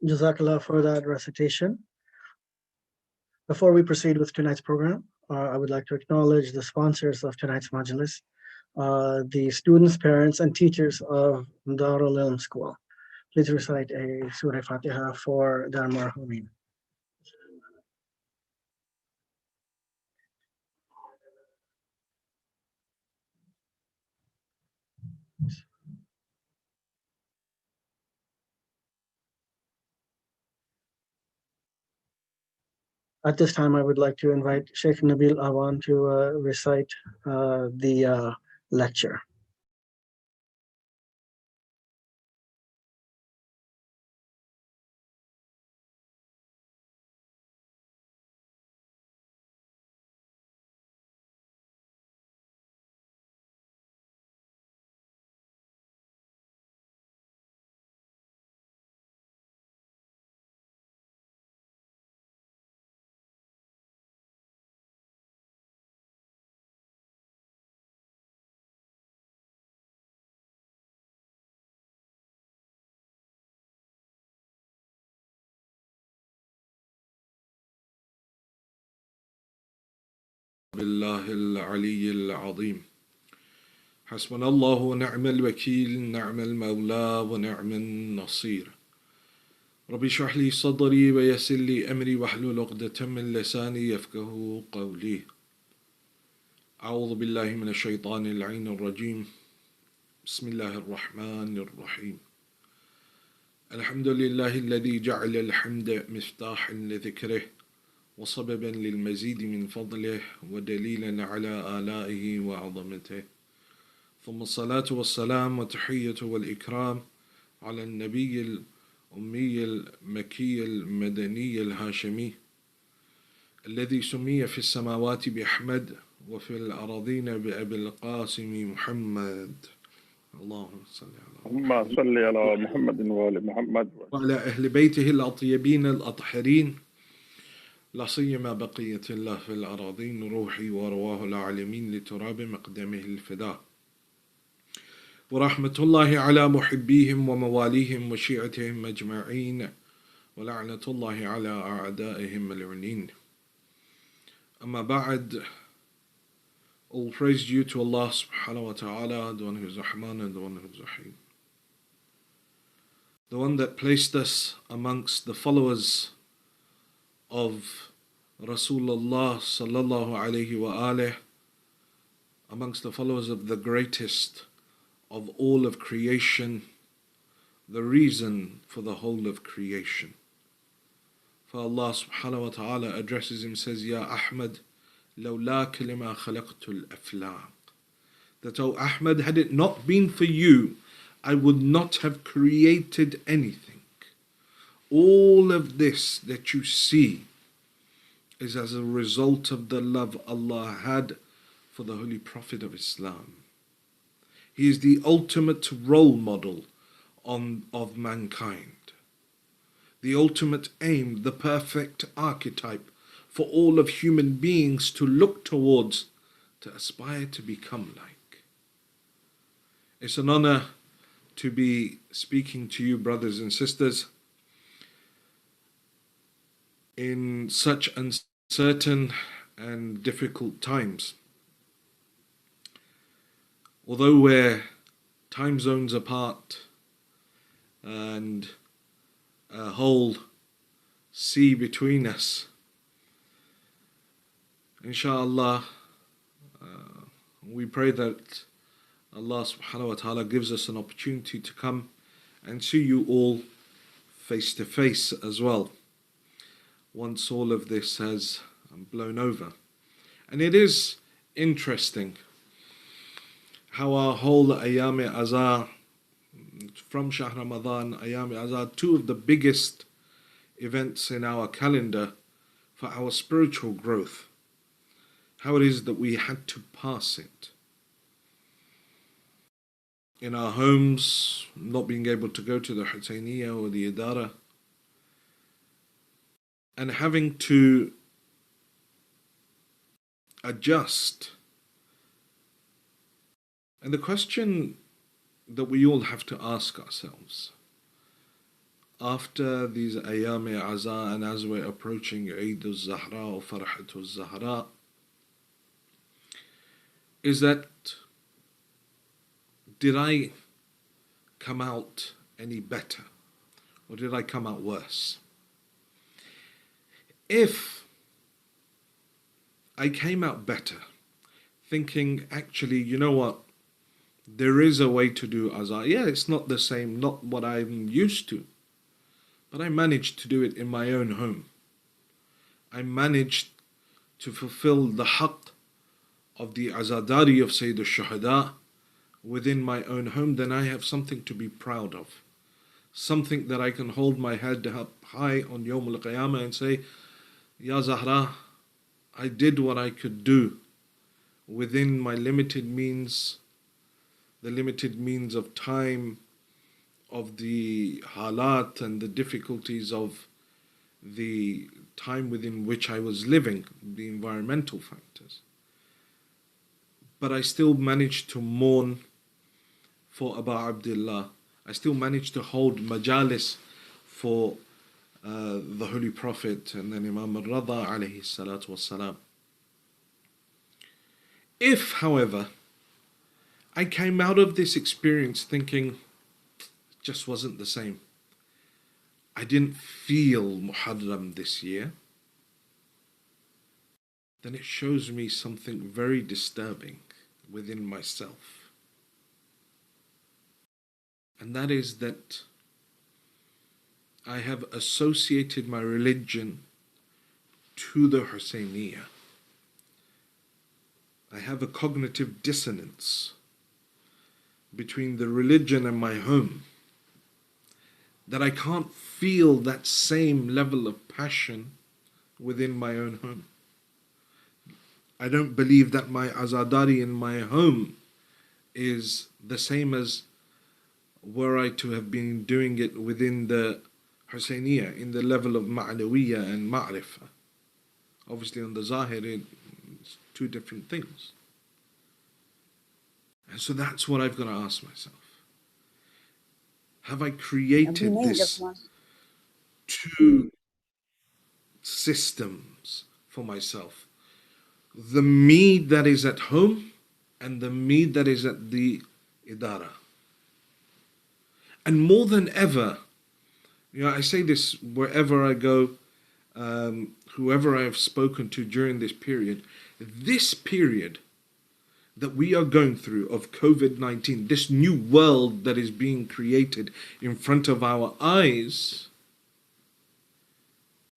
[SPEAKER 5] Jazakallah for that recitation. Before we proceed with tonight's program, I would like to acknowledge the sponsors of tonight's Majlis, the students, parents, and teachers of Darul Ilm School. Please recite a Surah Fatiha for the Marhumin. At this time, I would like to invite Sheikh Nabil Awan to recite the lecture.
[SPEAKER 14] بالله العلي العظيم حسبنا الله ونعم الوكيل نعم المولى ونعم النصير ربي اشرح لي صدري ويسر لي أمري واحلل عقدة من لساني يفقه قولي أعوذ بالله من الشيطان اللعين الرجيم بسم الله الرحمن الرحيم الحمد لله الذي جعل الحمد مفتاحا لذكره وسببا للمزيد من فضله ودليلا على آلائه وعظمته ثم الصلاة والسلام وتحية والإكرام على النبي الأمي المكي المدني الهاشمي الذي سمي في السماوات بأحمد وفي الأراضين بأبي القاسم محمد اللهم صل
[SPEAKER 4] على محمد وآل محمد
[SPEAKER 14] وعلى أهل بيته الأطيبين الأطهرين لا سيما بقية الله في الأراضين روحي ورواه العالمين لتراب مقدمه الفداء ورحمة الله على محبيهم ومواليهم وشيعتهم أجمعين ولعنة الله على أعدائهم ملعونين أما بعد. All praise due to Allah subhanahu wa ta'ala, the one who is Rahman and the one who is Rahim, the one that placed us amongst the followers of Rasulullah sallallahu alayhi wa alih, amongst the followers of the greatest of all of creation, the reason for the whole of creation. For Allah subhanahu wa ta'ala addresses him, says, Ya Ahmad, لولاك لما خلقت الأفلاق. That, O Ahmad, had it not been for you, I would not have created anything. All of this that you see is as a result of the love Allah had for the Holy Prophet of Islam. He is the ultimate role model of mankind, the ultimate aim, the perfect archetype for all of human beings to look towards, to aspire to become like. It's an honor to be speaking to you, brothers and sisters, in such uncertain and difficult times. Although we're time zones apart and a whole sea between us, inshallah, we pray that Allah subhanahu wa ta'ala gives us an opportunity to come and see you all face to face as well, once all of this has blown over. And it is interesting how our whole Ayam Azar, from Shahr Ramadan, Ayam Azar, two of the biggest events in our calendar for our spiritual growth, how it is that we had to pass it. In our homes, not being able to go to the Husayniyah or the Idara, and having to adjust. And the question that we all have to ask ourselves, after these Ayam Aza and as we're approaching Eid al-Zahra or Farhat al-Zahra, is that did I come out any better or did I come out worse? If I came out better, thinking actually, you know what, there is a way to do Aza. Yeah, it's not the same, not what I'm used to, but I managed to do it in my own home. I managed to fulfill the haqq of the Azadari of Sayyid al-Shuhada within my own home. Then I have something to be proud of. Something that I can hold my head up high on Yawm al-Qiyamah and say, Ya Zahra, I did what I could do within my limited means, the limited means of time, of the halat and the difficulties of the time within which I was living, the environmental factors. But I still managed to mourn for Abu Abdullah. I still managed to hold majalis for the Holy Prophet and then Imam al-Rada alayhi salatu wassalam. If, however, I came out of this experience thinking it just wasn't the same, I didn't feel Muharram this year, then it shows me something very disturbing within myself. And that is that I have associated my religion to the Husayniyah. I have a cognitive dissonance between the religion and my home, that I can't feel that same level of passion within my own home. I don't believe that my azadari in my home is the same as were I to have been doing it within the Husayniyah, in the level of ma'nawiyya and ma'rifah. Obviously on the zahir, it's two different things. And so that's what I've got to ask myself. Have I created this two systems for myself? The me that is at home and the me that is at the idara. And more than ever, I say this wherever I go, whoever I have spoken to during this period that we are going through of COVID-19, this new world that is being created in front of our eyes,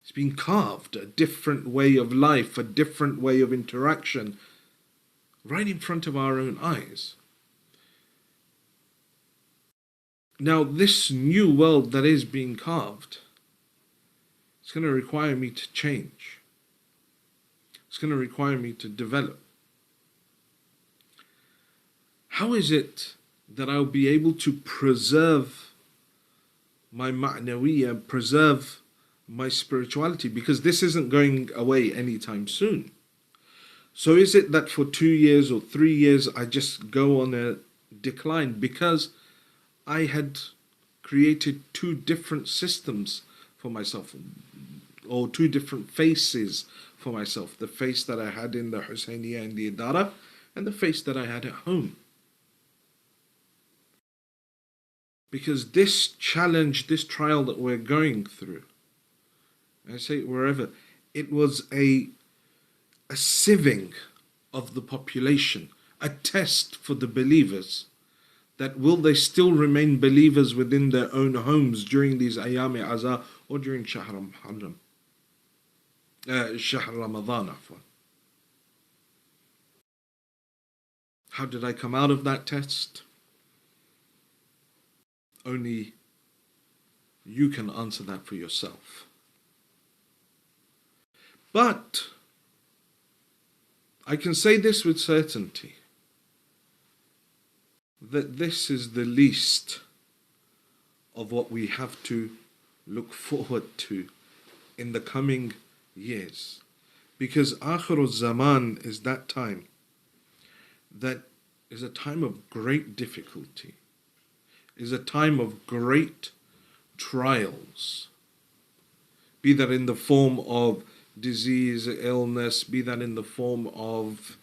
[SPEAKER 14] it's been carved, a different way of life, a different way of interaction, right in front of our own eyes. Now, this new world that is being carved, it's going to require me to change. It's going to require me to develop. How is it that I'll be able to preserve my ma'nawiyya, preserve my spirituality? Because this isn't going away anytime soon. So is it that for 2 years or 3 years I just go on a decline because I had created two different systems for myself, or two different faces for myself? The face that I had in the Husayniyah and the Idara, and the face that I had at home. Because this challenge, this trial that we're going through, I say wherever, it was a sieving of the population, a test for the believers, that will they still remain believers within their own homes during these Ayam Azah or during Shahr Ramadan. How did I come out of that test? Only you can answer that for yourself. But I can say this with certainty, that this is the least of what we have to look forward to in the coming years. Because Akhirul Zaman is that time that is a time of great difficulty, is a time of great trials, be that in the form of disease, illness, be that in the form of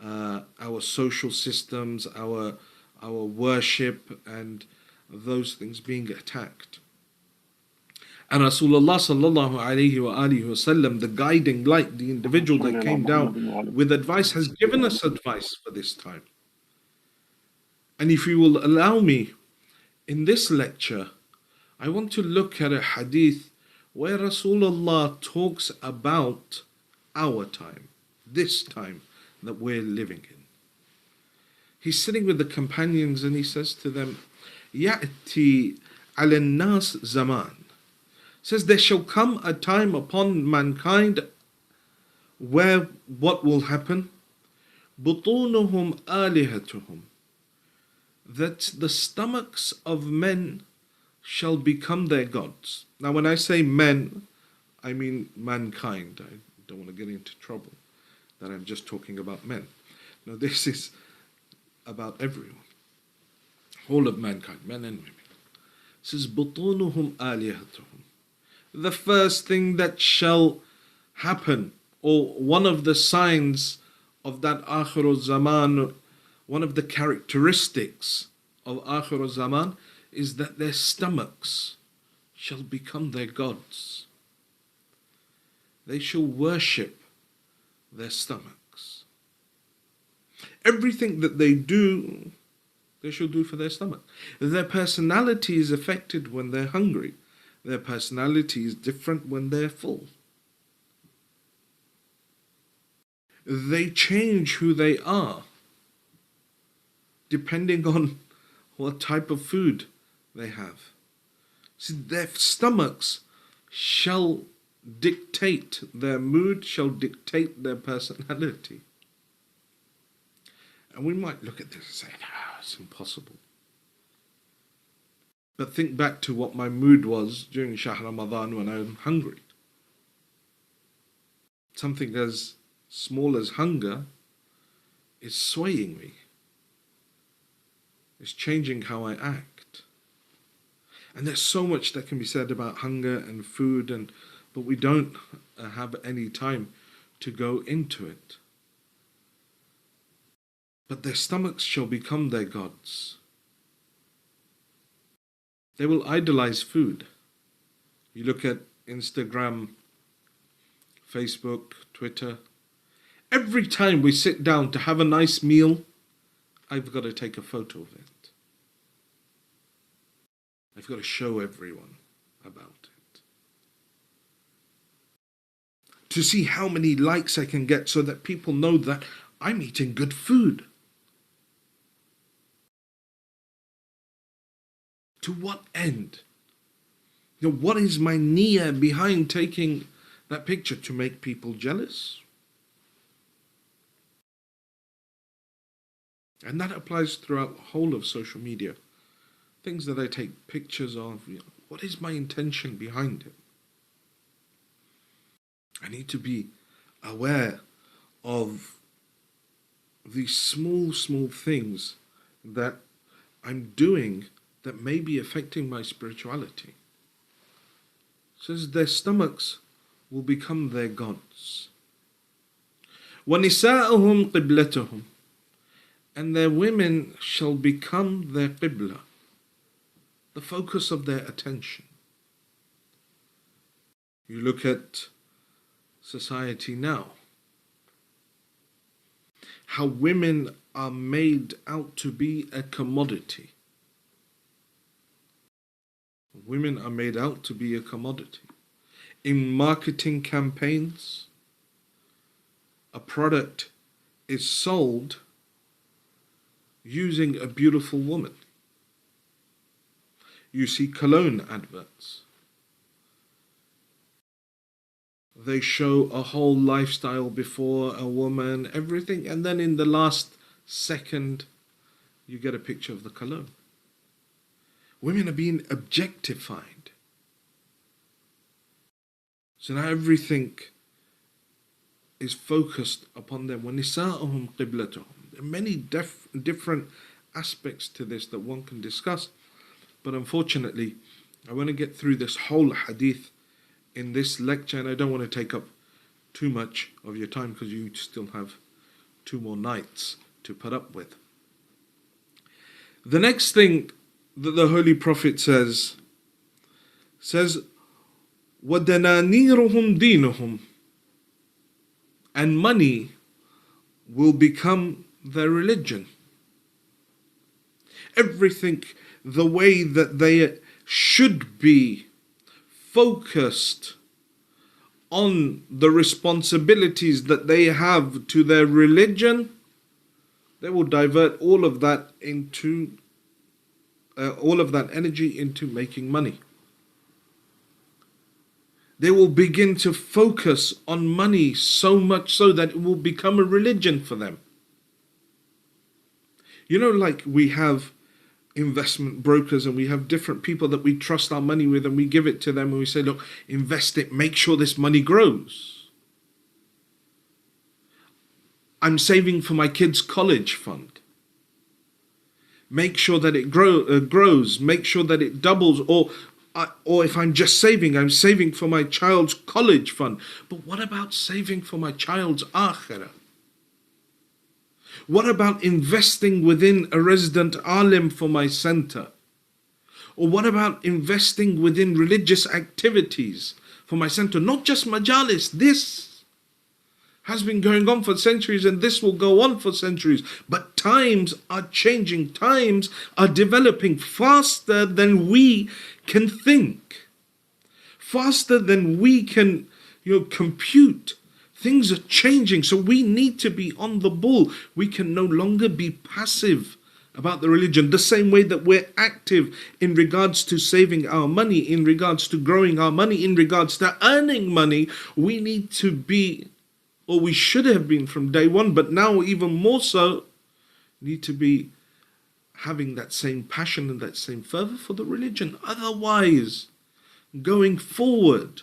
[SPEAKER 14] our social systems, our worship, and those things being attacked. And Rasulullah sallallahu alayhi wa alihi wasallam, the guiding light, the individual that came down with advice, has given us advice for this time. And if you will allow me, in this lecture, I want to look at a hadith where Rasulullah talks about our time, this time that we're living in. He's sitting with the companions and he says to them, يَأْتِي عَلَى النَّاسِ زَمَانٍ. Says, there shall come a time upon mankind where what will happen? بُطُونُهُمْ آلِهَتُهُمْ. That the stomachs of men shall become their gods. Now when I say men, I mean mankind. I don't want to get into trouble that I'm just talking about men. No, this is about everyone. All of mankind, men and women. It says, بُطُونُهُمْ آلِهَتُهُمْ. The first thing that shall happen, or one of the signs of that Akhirul Zaman, one of the characteristics of Akhirul Zaman, is that their stomachs shall become their gods. They shall worship their stomachs. Everything that they do, they shall do for their stomach. Their personality is affected when they're hungry. Their personality is different when they're full. They change who they are depending on what type of food they have. See, their stomachs shall dictate, their mood shall dictate their personality. And we might look at this and say, no, it's impossible. But think back to what my mood was during Shahr Ramadan when I'm hungry. Something as small as hunger is swaying me. It's changing how I act. And there's so much that can be said about hunger and food, but we don't have any time to go into it. But their stomachs shall become their gods. They will idolize food. You look at Instagram, Facebook, Twitter. Every time we sit down to have a nice meal, I've got to take a photo of it. I've got to show everyone about it. To see how many likes I can get so that people know that I'm eating good food. To what end? You know, what is my niyyah behind taking that picture? To make people jealous? And that applies throughout the whole of social media. Things that I take pictures of, you know, what is my intention behind it? I need to be aware of these small things that I'm doing that may be affecting my spirituality. It says their stomachs will become their gods. وَنِسَاءُهُمْ قِبْلَتُهُمْ. And their women shall become their qibla, the focus of their attention. You look at society now, how women are made out to be a commodity. Women are made out to be a commodity. In marketing campaigns, a product is sold using a beautiful woman. You see cologne adverts. They show a whole lifestyle before a woman, everything, and then in the last second, you get a picture of the cologne. Women are being objectified. So now everything is focused upon them. وَنِسَاءُهُمْ قِبْلَتُهُمْ. There are many different aspects to this that one can discuss, but unfortunately, I want to get through this whole hadith in this lecture, and I don't want to take up too much of your time because you still have 2 more nights to put up with. The next thing that the Holy Prophet says, وَدَنَانِيرُهُمْ دِينُهُمْ, and money will become their religion. Everything the way that they should be focused on the responsibilities that they have to their religion, they will divert all of that energy into making money. They will begin to focus on money so much so that it will become a religion for them. You know, like we have investment brokers and we have different people that we trust our money with, and we give it to them and we say, look, invest it, make sure this money grows. I'm saving for my kids' college fund. Make sure that it grows, make sure that it doubles, or if I'm just saving, I'm saving for my child's college fund. But what about saving for my child's akhirah? What about investing within a resident alim for my center? Or what about investing within religious activities for my center? Not just majalis. This has been going on for centuries and this will go on for centuries. But times are changing. Times are developing faster than we can think. Faster than we can compute. Things are changing, so we need to be on the ball. We can no longer be passive about the religion, the same way that we're active in regards to saving our money, in regards to growing our money, in regards to earning money. We need to be, or we should have been from day one, but now even more so, need to be having that same passion and that same fervor for the religion. Otherwise, going forward,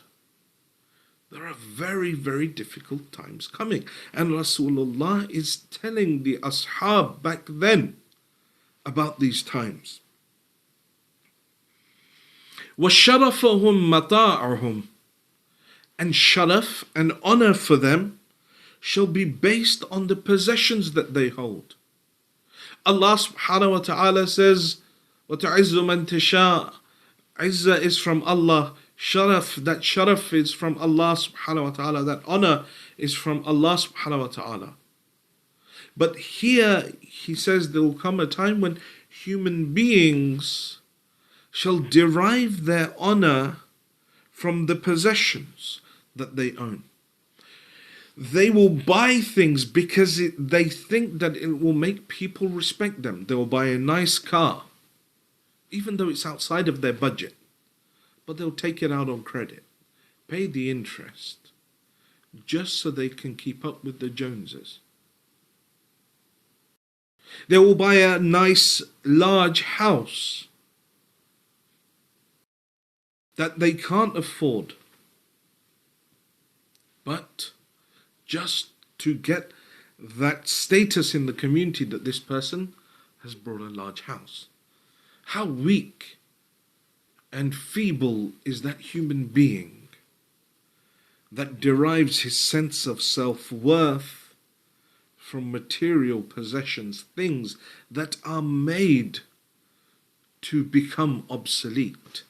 [SPEAKER 14] there are very, very difficult times coming. And Rasulullah is telling the ashab back then about these times. وَشَرَفَهُمْ مَتَاعُهُمْ, and sharaf and honor for them shall be based on the possessions that they hold. Allah subhanahu wa ta'ala says, وَتَعِزُّ مَنْ تَشَاءُ, Izzah is from Allah. That sharaf is from Allah subhanahu wa ta'ala. That honor is from Allah subhanahu wa ta'ala. But here he says there will come a time when human beings shall derive their honor from the possessions that they own. They will buy things because they think that it will make people respect them. They will buy a nice car, even though it's outside of their budget. But they'll take it out on credit, pay the interest, just so they can keep up with the Joneses. They will buy a nice, large house that they can't afford, but just to get that status in the community that this person has brought a large house. How weak and feeble is that human being that derives his sense of self-worth from material possessions, things that are made to become obsolete.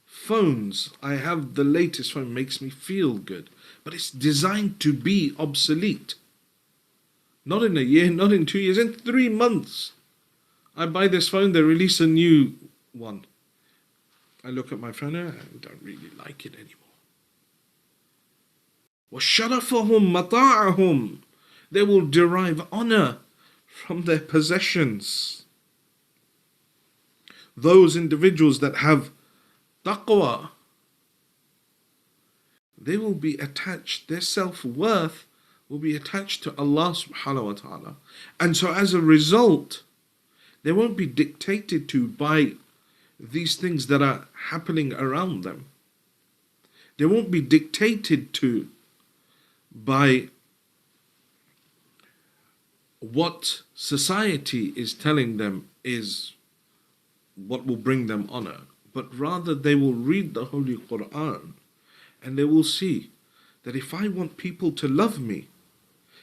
[SPEAKER 14] Phones, I have the latest phone, makes me feel good, but it's designed to be obsolete. Not in a year, not in 2 years, in 3 months. I buy this phone, they release a new one. I look at my phone and I don't really like it anymore. وَشَرَفَهُمْ مَتَاعَهُمْ, they will derive honor from their possessions. Those individuals that have taqwa, they will be attached, their self-worth will be attached to Allah subhanahu wa ta'ala. And so as a result, they won't be dictated to by these things that are happening around them. They won't be dictated to by what society is telling them is what will bring them honor, but rather they will read the Holy Quran and they will see that if I want people to love me,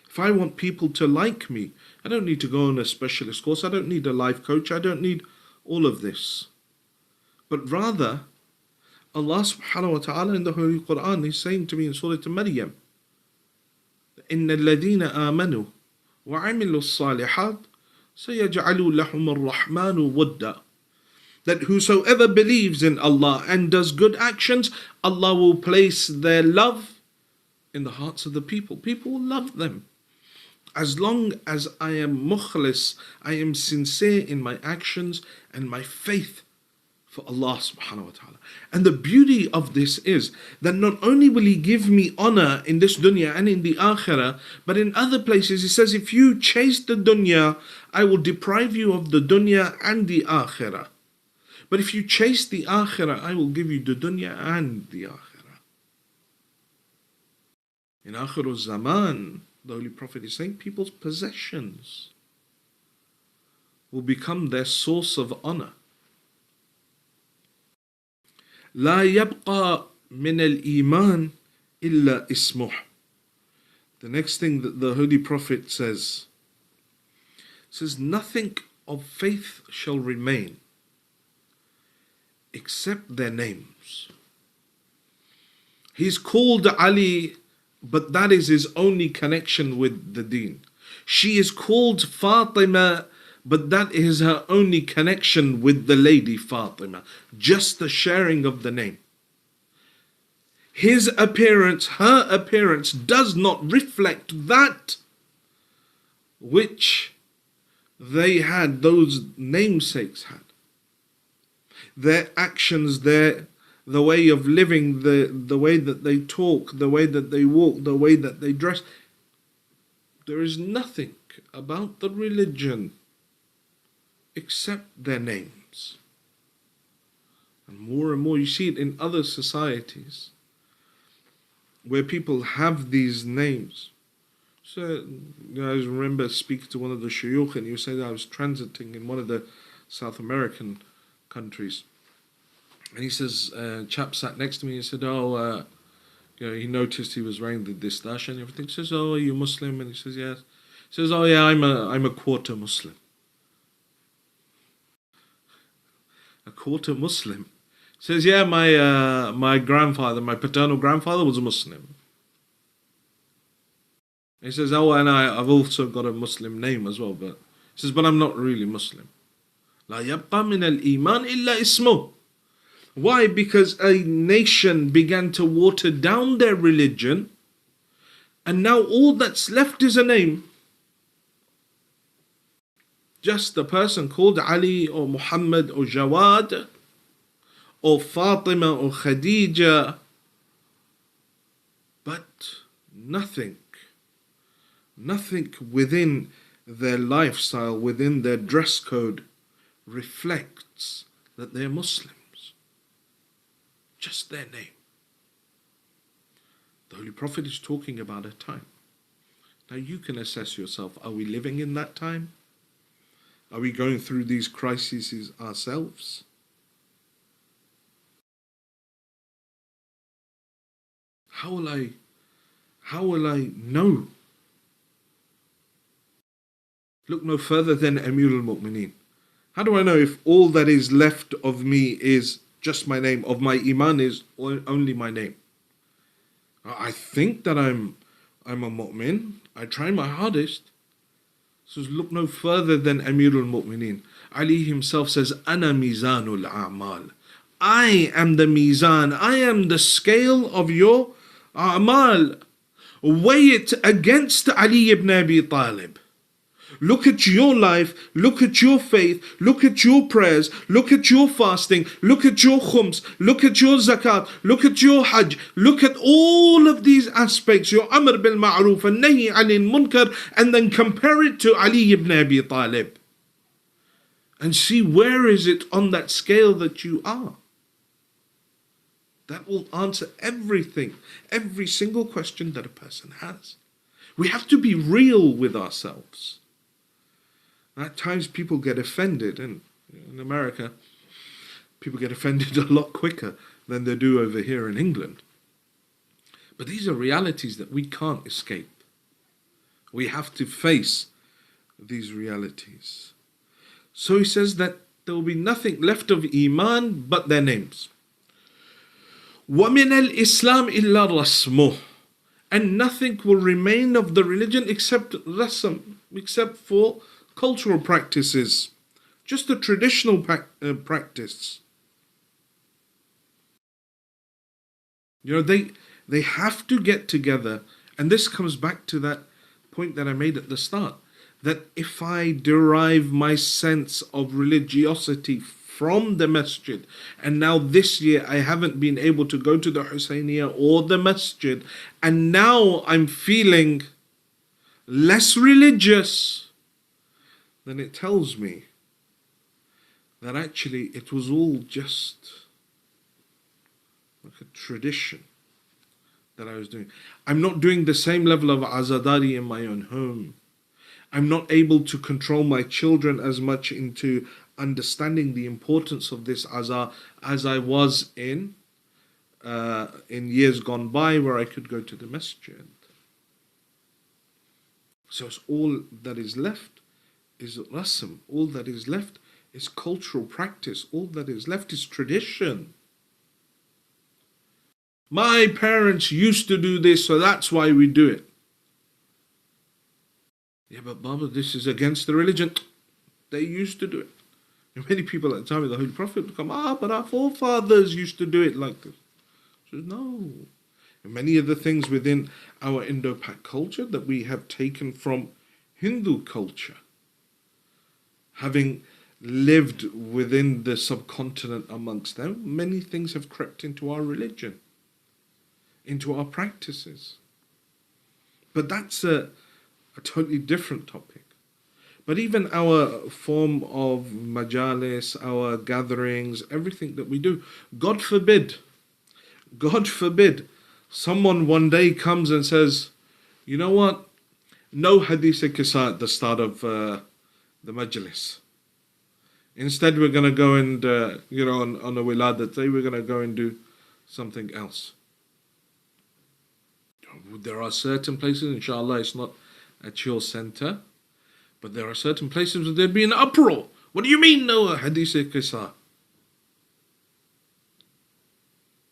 [SPEAKER 14] if I want people to like me, I don't need to go on a specialist course, I don't need a life coach, I don't need all of this. But rather, Allah subhanahu wa ta'ala in the Holy Quran is saying to me in Surah Maryam, إِنَّ الَّذِينَ آمَنُوا وَعَمِلُوا الصَّالِحَاتِ سَيَجْعَلُوا لَهُمُ الرَّحْمَنُ وَدًّا. That whosoever believes in Allah and does good actions, Allah will place their love in the hearts of the people. People will love them. As long as I am mukhlis, I am sincere in my actions and my faith for Allah subhanahu wa ta'ala. And the beauty of this is that not only will He give me honor in this dunya and in the akhirah, but in other places He says, if you chase the dunya, I will deprive you of the dunya and the akhirah. But if you chase the akhirah, I will give you the dunya and the akhirah. In Akhirul Zaman, the Holy Prophet is saying people's possessions will become their source of honor. لا يبقى من الإيمان إلا اسمه. The next thing that the Holy Prophet says, nothing of faith shall remain except their names. He's called Ali, but that is his only connection with the deen. She is called Fatima, but that is her only connection with the lady Fatima. Just the sharing of the name. His appearance, her appearance does not reflect that which they had, those namesakes had. Their actions, the way of living, the way that they talk, the way that they walk, the way that they dress. There is nothing about the religion except their names. And more you see it in other societies where people have these names. So, I remember speaking to one of the shuyukh, and he was saying that I was transiting in one of the South American countries. And he says, chap sat next to me and said, he noticed he was wearing the distache and everything. He says, are you Muslim? And he says, yes. He says, I'm a quarter Muslim. A quarter Muslim? He says, yeah, my grandfather, my paternal grandfather was a Muslim. He says, and I've also got a Muslim name as well, but he says, but I'm not really Muslim. لا يبقى من الإيمان إلا اسمه. Why? Because a nation began to water down their religion, and now all that's left is a name. Just a person called Ali or Muhammad or Jawad or Fatima or Khadija, but nothing within their lifestyle, within their dress code reflects that they're Muslims. Just their name. The Holy Prophet is talking about a time. Now you can assess yourself. Are we living in that time? Are we going through these crises ourselves? How will I know? Look no further than Amirul Mu'mineen. How do I know if all that is left of me is just my name, of my iman is only my name? I think that I'm a mu'min. I try my hardest. So look no further than Amirul Mu'mineen. Ali himself says, Ana mizanul a'mal. I am the mizan. I am the scale of your a'mal. Weigh it against Ali ibn Abi Talib. Look at your life, look at your faith, look at your prayers, look at your fasting, look at your khums, look at your zakat, look at your hajj, look at all of these aspects, your amr bil ma'roof and nahi anil munkar, and then compare it to Ali ibn Abi Talib. And see where is it on that scale that you are. That will answer everything, every single question that a person has. We have to be real with ourselves. At times people get offended, and in America, people get offended a lot quicker than they do over here in England. But these are realities that we can't escape. We have to face these realities. So he says that there will be nothing left of Iman but their names. وَمِنَ الْإِسْلَامِ إِلَّا رَسْمُهُ. And nothing will remain of the religion except rasm, except for cultural practices. Just the traditional practice. You know, they have to get together. And this comes back to that point that I made at the start. That if I derive my sense of religiosity from the masjid, and now this year I haven't been able to go to the Husayniyah or the masjid, and now I'm feeling less religious, then it tells me that actually it was all just like a tradition that I was doing. I'm not doing the same level of azadari in my own home. I'm not able to control my children as much into understanding the importance of this azar as I was in years gone by where I could go to the masjid. So it's all that is left is rasm. All that is left is cultural practice. All that is left is tradition. My parents used to do this, so that's why we do it. Yeah, but Baba, this is against the religion. They used to do it. And many people at the time of the Holy Prophet would come, but our forefathers used to do it like this. So no. And many of the things within our Indo-Pak culture that we have taken from Hindu culture, having lived within the subcontinent amongst them, many things have crept into our religion, into our practices. But that's a totally different topic. But even our form of majalis, our gatherings, everything that we do, God forbid, someone one day comes and says, you know what, no hadith-e-kisa at the start of the majlis. Instead, we're going to go and, on a wiladat day, we're going to go and do something else. There are certain places, inshallah, it's not at your center, but there are certain places where there'd be an uproar. What do you mean, no hadith-e-kisa?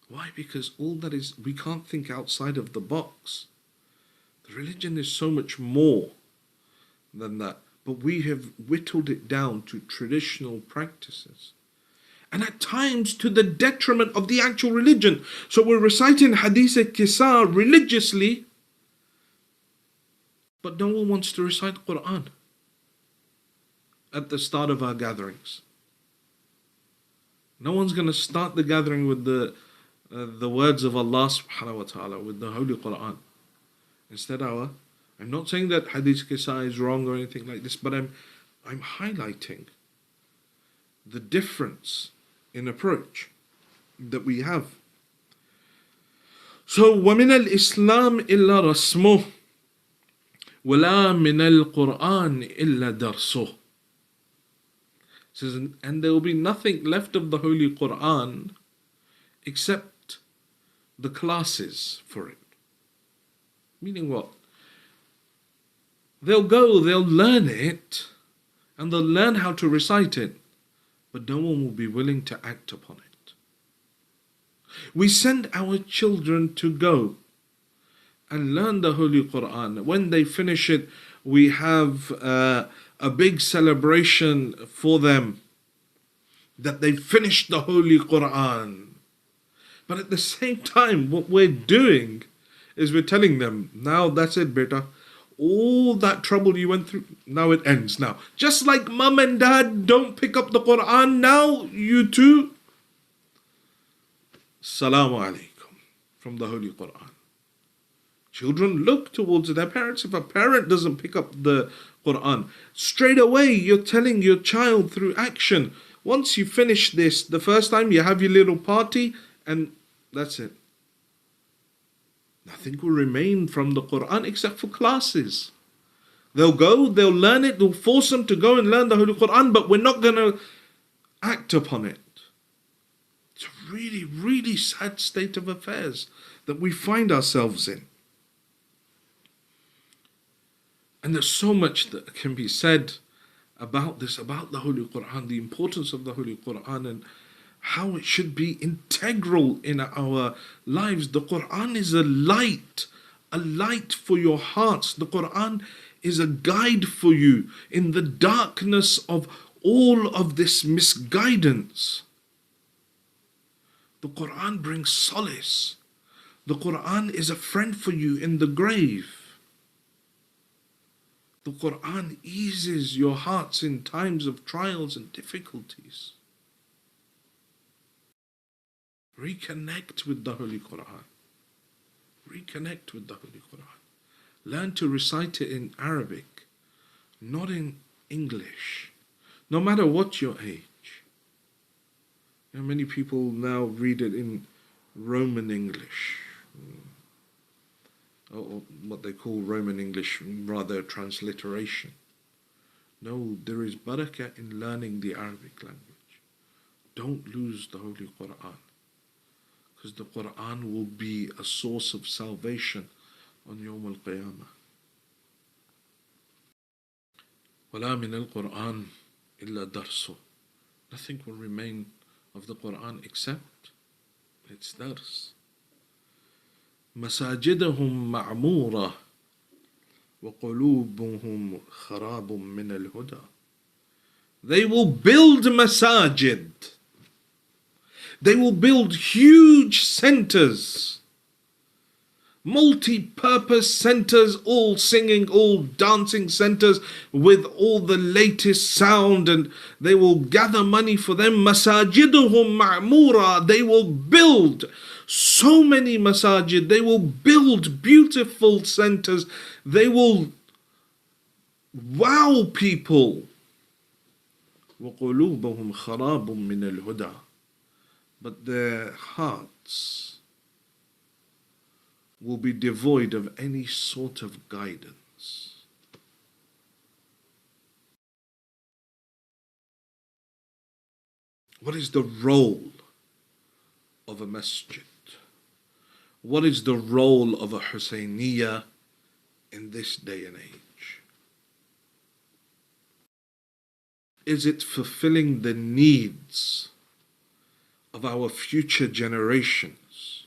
[SPEAKER 14] Why? Because all that is, we can't think outside of the box. The religion is so much more than that. But we have whittled it down to traditional practices. And at times to the detriment of the actual religion. So we're reciting hadith-e-kisa religiously, but no one wants to recite Quran at the start of our gatherings. No one's going to start the gathering with the words of Allah subhanahu wa ta'ala, with the Holy Quran. Instead, I'm not saying that Hadith Kisa is wrong or anything like this, but I'm highlighting the difference in approach that we have. So, وَمِنَ الْإِسْلَامِ إِلَّا رَسْمُهُ وَلَا مِنَ الْقُرْآنِ إِلَّا دَرْسُهُ. Says, and there will be nothing left of the Holy Quran except the classes for it. Meaning what? They'll learn it, and they'll learn how to recite it, but no one will be willing to act upon it. We send our children to go and learn the Holy Quran. When they finish it, we have a big celebration for them that they finished the Holy Quran. But at the same time, what we're doing is we're telling them, now that's it, beta. All that trouble you went through, now it ends now. Just like mum and dad don't pick up the Quran, now you too. Salaamu Alaikum from the Holy Quran. Children look towards their parents. If a parent doesn't pick up the Quran, straight away you're telling your child through action, once you finish this, the first time you have your little party and that's it. Nothing will remain from the Quran except for classes. They'll go, they'll learn it, they'll force them to go and learn the Holy Quran, but we're not going to act upon it. really, really sad state of affairs that we find ourselves in. And there's so much that can be said about this, about the Holy Quran, the importance of the Holy Quran, and how it should be integral in our lives. The Quran is a light for your hearts. The Quran is a guide for you in the darkness of all of this misguidance. The Quran brings solace. The Quran is a friend for you in the grave. The Quran eases your hearts in times of trials and difficulties. Reconnect with the Holy Quran. Reconnect with the Holy Quran. Learn to recite it in Arabic, not in English, no matter what your age. Many people now read it in Roman English, or what they call Roman English, rather transliteration. No, there is barakah in learning the Arabic language. Don't lose the Holy Quran, because the Quran will be a source of salvation on Yawm al-Qiyamah. وَلَا مِنَ الْقُرْآنِ إِلَّا دَرْسُ. Nothing will remain of the Quran except its dars. مَسَاجِدَهُمْ مَعْمُورَةٌ وَقُلُوبُهُمْ خَرَابٌ مِنَ الْهُدَى. They will build masajid. They will build huge centers, multi-purpose centers, all singing, all dancing centers with all the latest sound, and they will gather money for them. Masajiduhum ma'mura. They will build so many masajid. They will build beautiful centers. They will wow people. وَقُلُوبُهُمْ خَرَابٌ مِنَ الْهُدَى. But their hearts will be devoid of any sort of guidance. What is the role of a masjid? What is the role of a Husayniyah in this day and age? Is it fulfilling the needs of our future generations?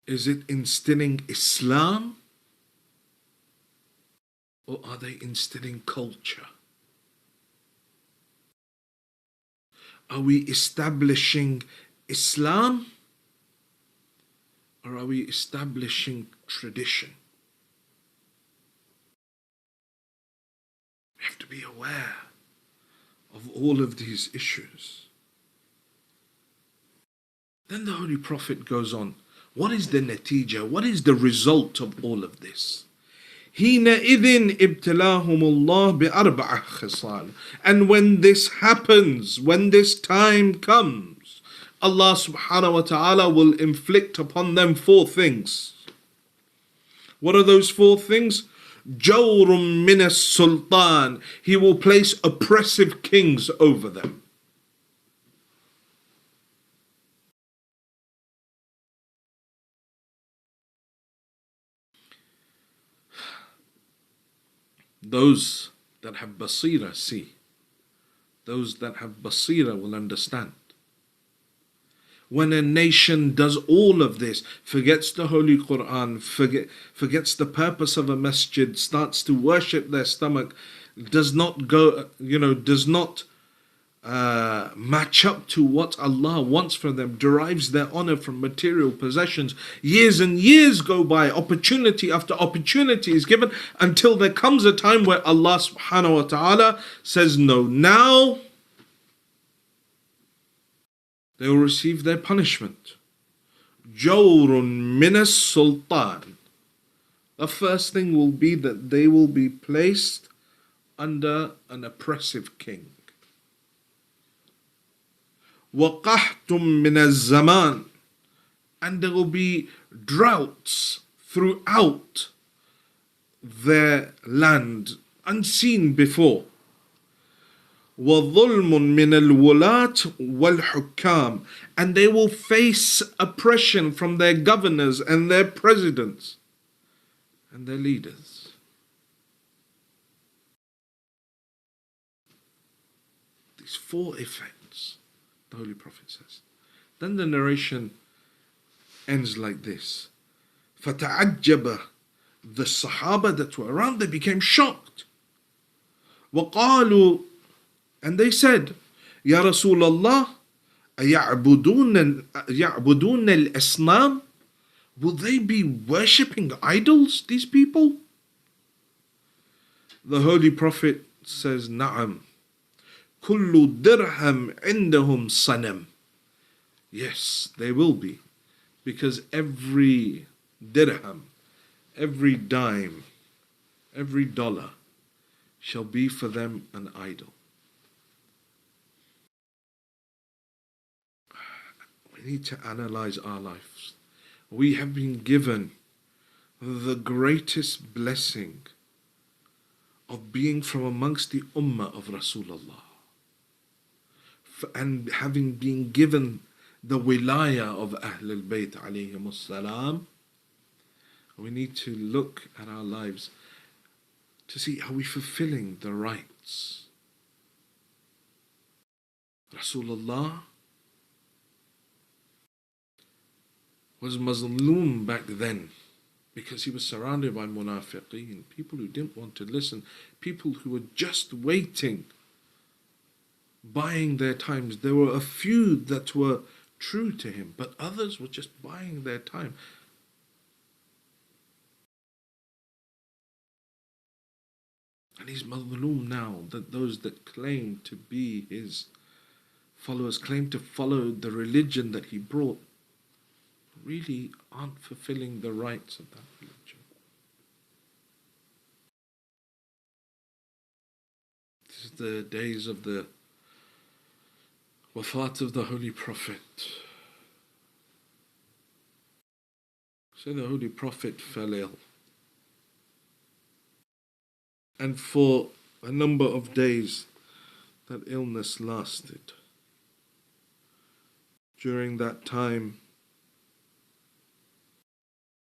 [SPEAKER 14] Is it instilling Islam, or are they instilling culture? Are we establishing Islam, or are we establishing tradition? We have to be aware of all of these issues. Then the Holy Prophet goes on. What is the natija? What is the result of all of this? حِينَئِذٍ ابْتَلَاهُمُ اللَّهُ بِأَرْبَعَ خِصَالٍ. And when this happens, when this time comes, Allah subhanahu wa ta'ala will inflict upon them 4 things. What are those 4 things? جَوْرٌ مِنَ السُّلْطَانِ. He will place oppressive kings over them. Those that have basira see. Those that have basira will understand. When a nation does all of this, forgets the Holy Quran, forgets the purpose of a masjid, starts to worship their stomach, does not go, does not match up to what Allah wants from them, derives their honor from material possessions. Years and years go by, opportunity after opportunity is given, until there comes a time where Allah subhanahu wa ta'ala says no. Now they will receive their punishment. Jawrun min as-sultan. The first thing will be that they will be placed under an oppressive king. وَقَحْتٌ مِنَ الزَّمَانِ. And there will be droughts throughout their land, unseen before. وَظُلْمٌ مِّنَ الْوُلَاةِ وَالْحُكَّامِ, and they will face oppression from their governors and their presidents and their leaders. These four effects, the Holy Prophet says. Then the narration ends like this. فَتَعَجَّبَ, the Sahaba that were around, they became shocked. وَقَالُوا, and they said, يَا رَسُولَ اللَّهِ يَعْبُدُونَ الْأَصْنَامِ, will they be worshipping idols, these people? The Holy Prophet says, نعم كل درهم عندهم صنم. Yes, they will be, because every dirham, every dime, every dollar shall be for them an idol. We need to analyze our lives. We have been given the greatest blessing of being from amongst the ummah of Rasulullah, and having been given the wilaya of Ahlul Bayt alayhim as-salam. We need to look at our lives to see, are we fulfilling the rights? Rasulullah was mazloom back then because he was surrounded by munafiqeen, people who didn't want to listen, people who were just waiting, buying their times. There were a few that were true to him, but others were just buying their time. And he's mazloom now, that those that claim to be his followers, claim to follow the religion that he brought, really aren't fulfilling the rights of that religion. This is the days of the wafat of the Holy Prophet. So the Holy Prophet fell ill. And for a number of days, that illness lasted. During that time,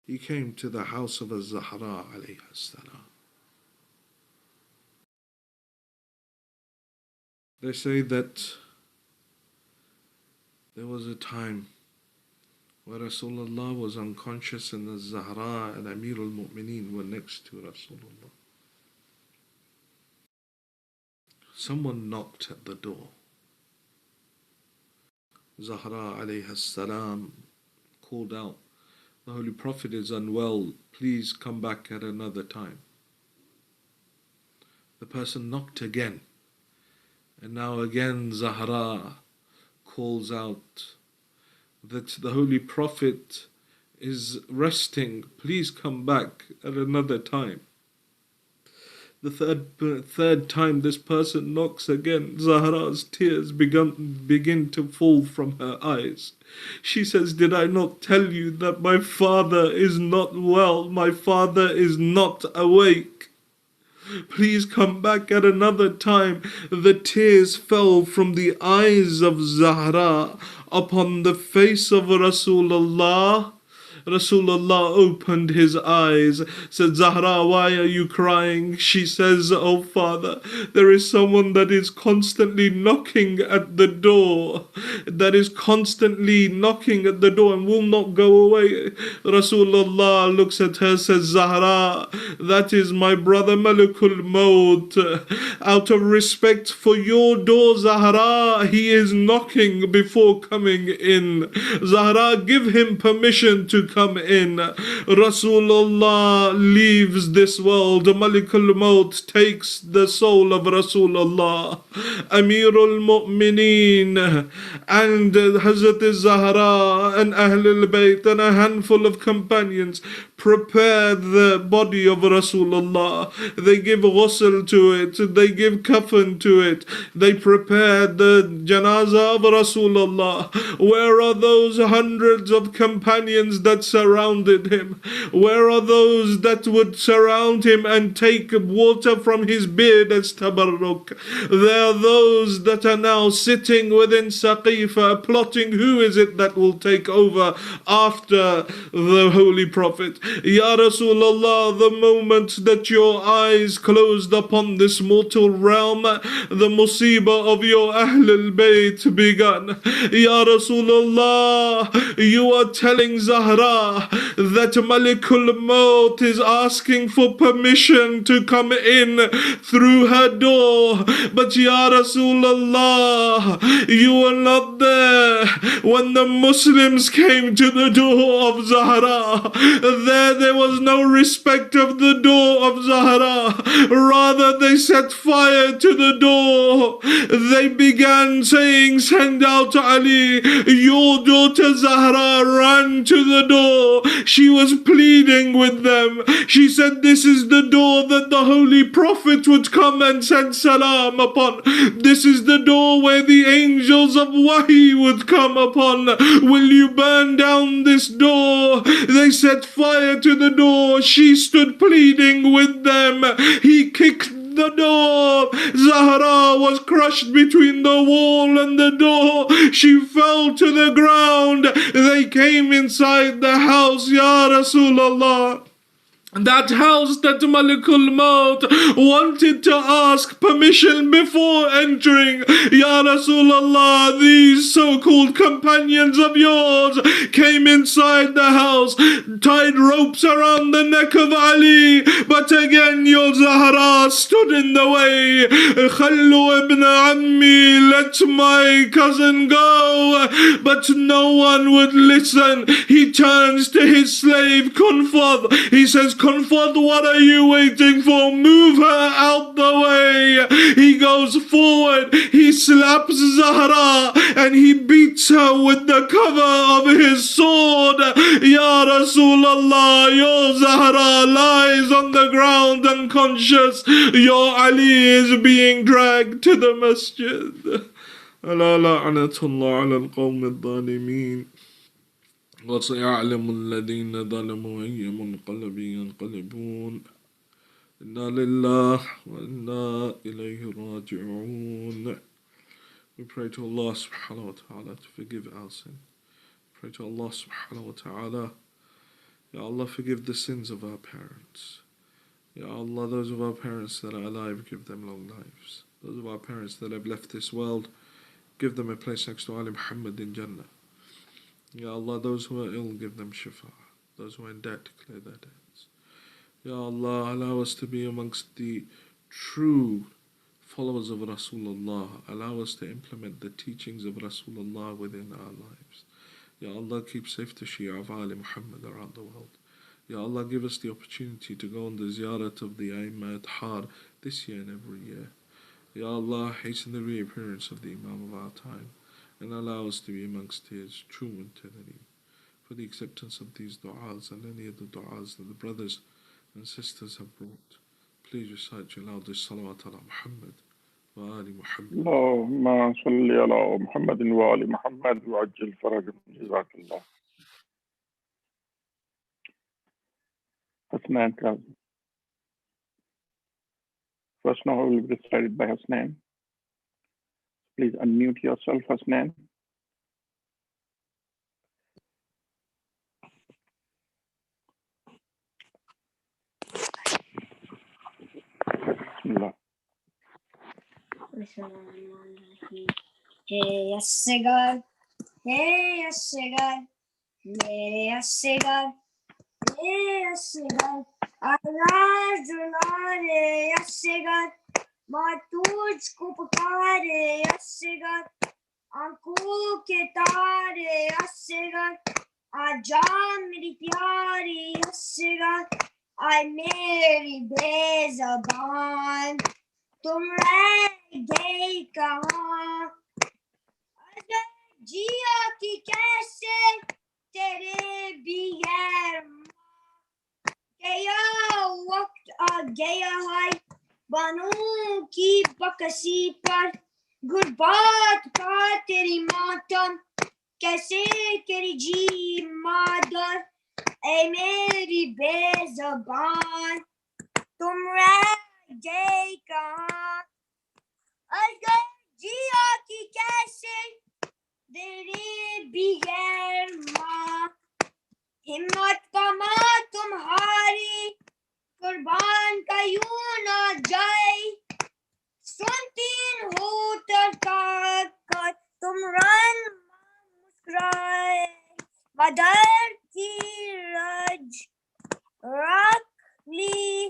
[SPEAKER 14] he came to the house of Az-Zahra alayha salam. They say that there was a time where Rasulullah was unconscious and Az-Zahra and Amirul-Mu'mineen were next to Rasulullah. Someone knocked at the door. Zahra alayha salam called out, "The Holy Prophet is unwell, please come back at another time." The person knocked again, and now again Zahra calls out that the Holy Prophet is resting, please come back at another time. The third time this person knocks again, Zahra's tears begin to fall from her eyes. She says, "Did I not tell you that my father is not well? My father is not awake. Please come back at another time." The tears fell from the eyes of Zahra upon the face of Rasulullah. Rasulullah opened his eyes, said, "Zahra, why are you crying?" She says, "Oh father, there is someone that is constantly knocking at the door, that is constantly knocking at the door and will not go away." Rasulullah looks at her, says, "Zahra, that is my brother Malakul Maut. Out of respect for your door, Zahra, he is knocking before coming in. Zahra, give him permission to come in." Rasulullah leaves this world. Malikul Maut takes the soul of Rasulullah. Amirul Mu'mineen and Hazrat Zahra and Ahlul Bayt and a handful of companions prepare the body of Rasulullah. They give ghusl to it. They give kafan to it. They prepare the janazah of Rasulullah. Where are those hundreds of companions that surrounded him? Where are those that would surround him and take water from his beard as tabarruk? There are those that are now sitting within Saqifa plotting who is it that will take over after the Holy Prophet. Ya Rasulullah, the moment that your eyes closed upon this mortal realm, the musibah of your Ahlul Bayt began. Ya Rasulullah, you are telling Zahra that Malikul Maut is asking for permission to come in through her door. But Ya Rasulullah, you were not there when the Muslims came to the door of Zahra. There was no respect of the door of Zahra. Rather, they set fire to the door. They began saying, send out Ali. Your daughter Zahra ran to the door. She was pleading with them. She said, this is the door that the Holy Prophet would come and send salam upon. This is the door where the angels of Wahi would come upon. Will you burn down this door? They set fire to the door. She stood pleading with them. He kicked the door. Zahra was crushed between the wall and the door. She fell to the ground. They came inside the house, Ya Rasulullah. That house that Malikul Maut wanted to ask permission before entering. Ya Rasulullah, these so-called companions of yours came inside the house, tied ropes around the neck of Ali, but again your Zahra stood in the way. Khallu ibn Ammi, let my cousin go. But no one would listen. He turns to his slave Kunfad. He says, Kunfad, what are you waiting for? Move her out the way. He goes forward. He slaps Zahra and he beats her with the cover of his sword. Ya Rasulullah, your Zahra lies on the ground unconscious. Your Ali is being dragged to the masjid. ألا لعنة الله على القوم الظالمين وسيعلم الذين ظلموا أي منقلب ينقلبون إنا لله وإنا إليه راجعون. We pray to Allah subhanahu wa ta'ala to forgive our sin. Pray to Allah subhanahu wa ta'ala, Ya Allah, forgive the sins of our parents. Ya Allah, those of our parents that are alive, give them long lives. Those of our parents that have left this world, give them a place next to Ali Muhammad in Jannah. Ya Allah, those who are ill, give them shifa. Those who are in debt, clear their debts. Ya Allah, allow us to be amongst the true followers of Rasulullah. Allow us to implement the teachings of Rasulullah within our lives. Ya Allah, keep safe the Shia of Ali Muhammad around the world. Ya Allah, give us the opportunity to go on the ziyarat of the Aimma at Har this year and every year. Ya Allah, hasten the reappearance of the Imam of our time and allow us to be amongst his true muntahirin. For the acceptance of these du'as and any of the du'as that the brothers and sisters have brought, please recite your loudest salawat ala Muhammad wa ali Muhammad.
[SPEAKER 4] اللهم صل على محمد وآل محمد وعجل فرجهم جزاك الله. Hasnan Kazim. First Noha will be recited by Hasnan. Please unmute yourself, Hasnan. Bismillah.
[SPEAKER 9] Hey Asgar, hey Asgar, mere Asgar, hey Asgar, आवाज रे Asgar, मैं तुझको पुकारे Asgar, आंखों के तारे Asgar, आजा मेरी प्यारी Asgar, आए मेरी बेज़बान, तुम रह गई कहाँ? अगर जिया कि कैसे तेरे बगैर या वक्त आ गया है बनों की बकसी पर गुरबात का तेरी मातम कैसे तेरी जी मादर ए मेरी बेज़बान तुम रह गए कहाँ अगर जिया की कैसे तेरे बगैर माँ हिम्मत कमा तुम्हारी कुर्बान का यूं ना जाए सुनती हो कर तुम रन मुस्कुराए मदर की रज रख ली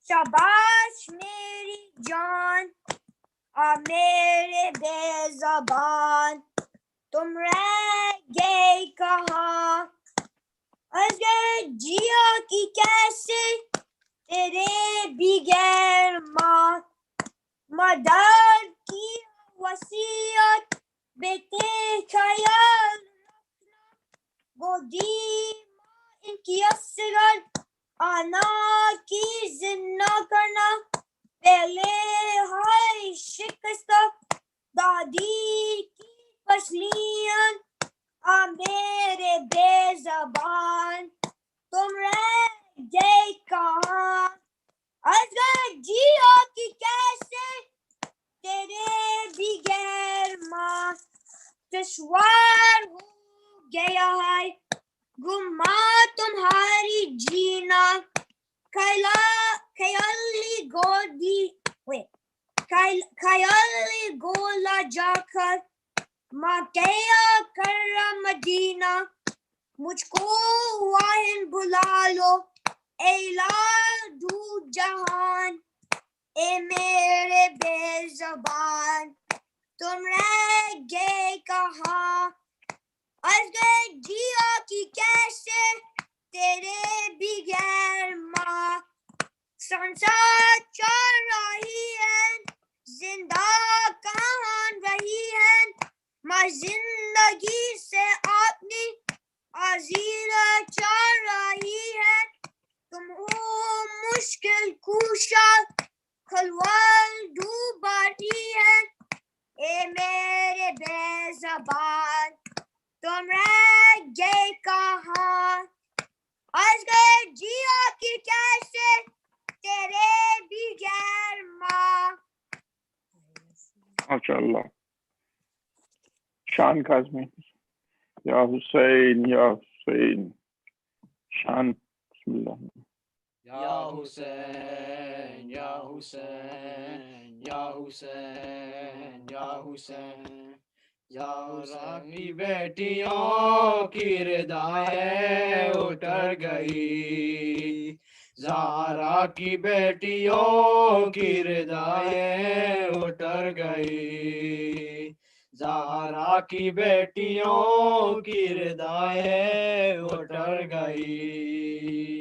[SPEAKER 9] शाबाश मेरी जान आ मेरे बेज़बान तुम रह गए कहाँ अगर जिया की कैसे तेरे बगैर माँ मदर की वसीयत बेटे ख्याल गोदी माँ इनकी असरत आना की जिन्ना करना पहले हाय शिकस्त दादी की पसलियन आ मेरे बेज़बान तुम रह गए कहाँ अगर जिया की कैसे तेरे बगैर माँ दुश्वार हो गया है गुम्मा तुम्हारी जीना खयाली गोदी खयाली गोला जाकर माँ क्या कर मदीना मुझको वाहिन बुला लो एला दू जहान ए मेरे बेज़बान तुम रह गए कहाँ अगर जिया की कैसे तेरे बगैर माँ संसार चल रही है जिंदा कहाँ रही है माँ जिंदगी से अपनी आजीरा चल रही है तुम हो मुश्किल कुशा खलवाल डूबाती है ए मेरे बेज़बान तुम रह गए कहाँ अजगर जिया की कैसे तेरे बगैर माँ
[SPEAKER 4] MashaAllah. Shan Kazmi. Ya Hussein, Ya Hussein. Shan. Bismillah.
[SPEAKER 10] Ya Hussein, Ya Hussein, Ya Hussein, Ya Hussein. Zaara की बेटियों की रिदाएं उतर गई ज़ारा की बेटियों की रिदाएं उतर गई ज़ारा की बेटियों की रिदाएं उतर गई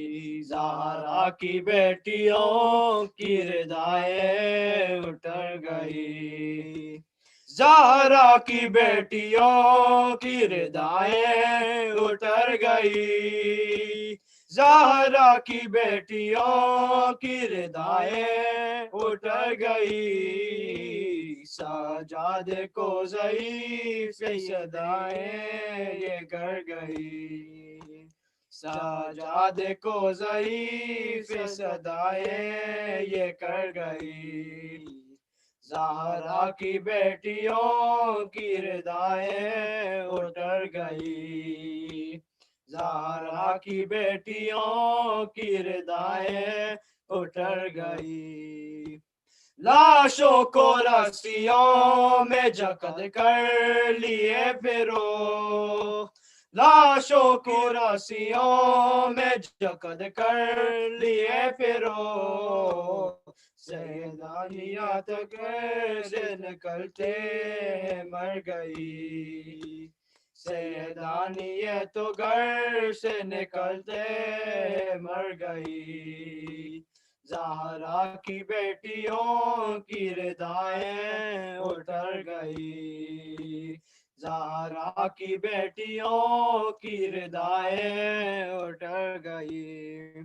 [SPEAKER 10] ज़ारा की बेटियों की रिदाएं उतर गई ज़हरा की बेटियों की रिदाएं उतर गई ज़हरा की बेटियों की रिदाएं उतर गई सजाद को ज़ईफ़ सदाएं ये कर गई सजाद को ज़ईफ़ सदाएं ये कर गई ज़हरा की बेटियों की रिदाएं उतर गई ज़हरा की बेटियों की रिदाएं उतर गई लाशों को रस्सियों में जकड़ कर लिए फिरो लाशों को रस्सियों में जकड़ कर लिए फिरो सैयदानिया तक से निकलते मर गई सैयदानिया तो घर से निकलते मर गई ज़हरा की बेटियों की रिदाएं उतर गई زہرا کی بیٹیوں کی ردائیں اٹر گئی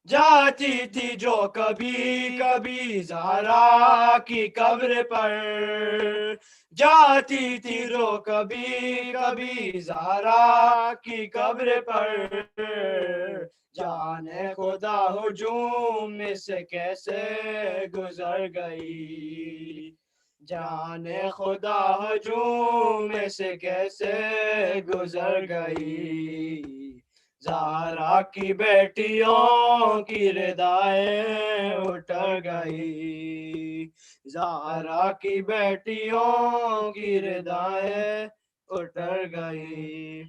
[SPEAKER 10] جاتی تھی جو کبھی کبھی زہرا کی قبر پر جاتی تھی رو کبھی کبھی زہرا کی قبر پر جانے خدا ہجوم میں سے کیسے گزر گئی جانے خدا ہجوم میں سے کیسے گزر گئی زہرا کی بیٹیوں کی ردائیں اٹر گئی زہرا کی بیٹیوں کی ردائیں اٹر گئی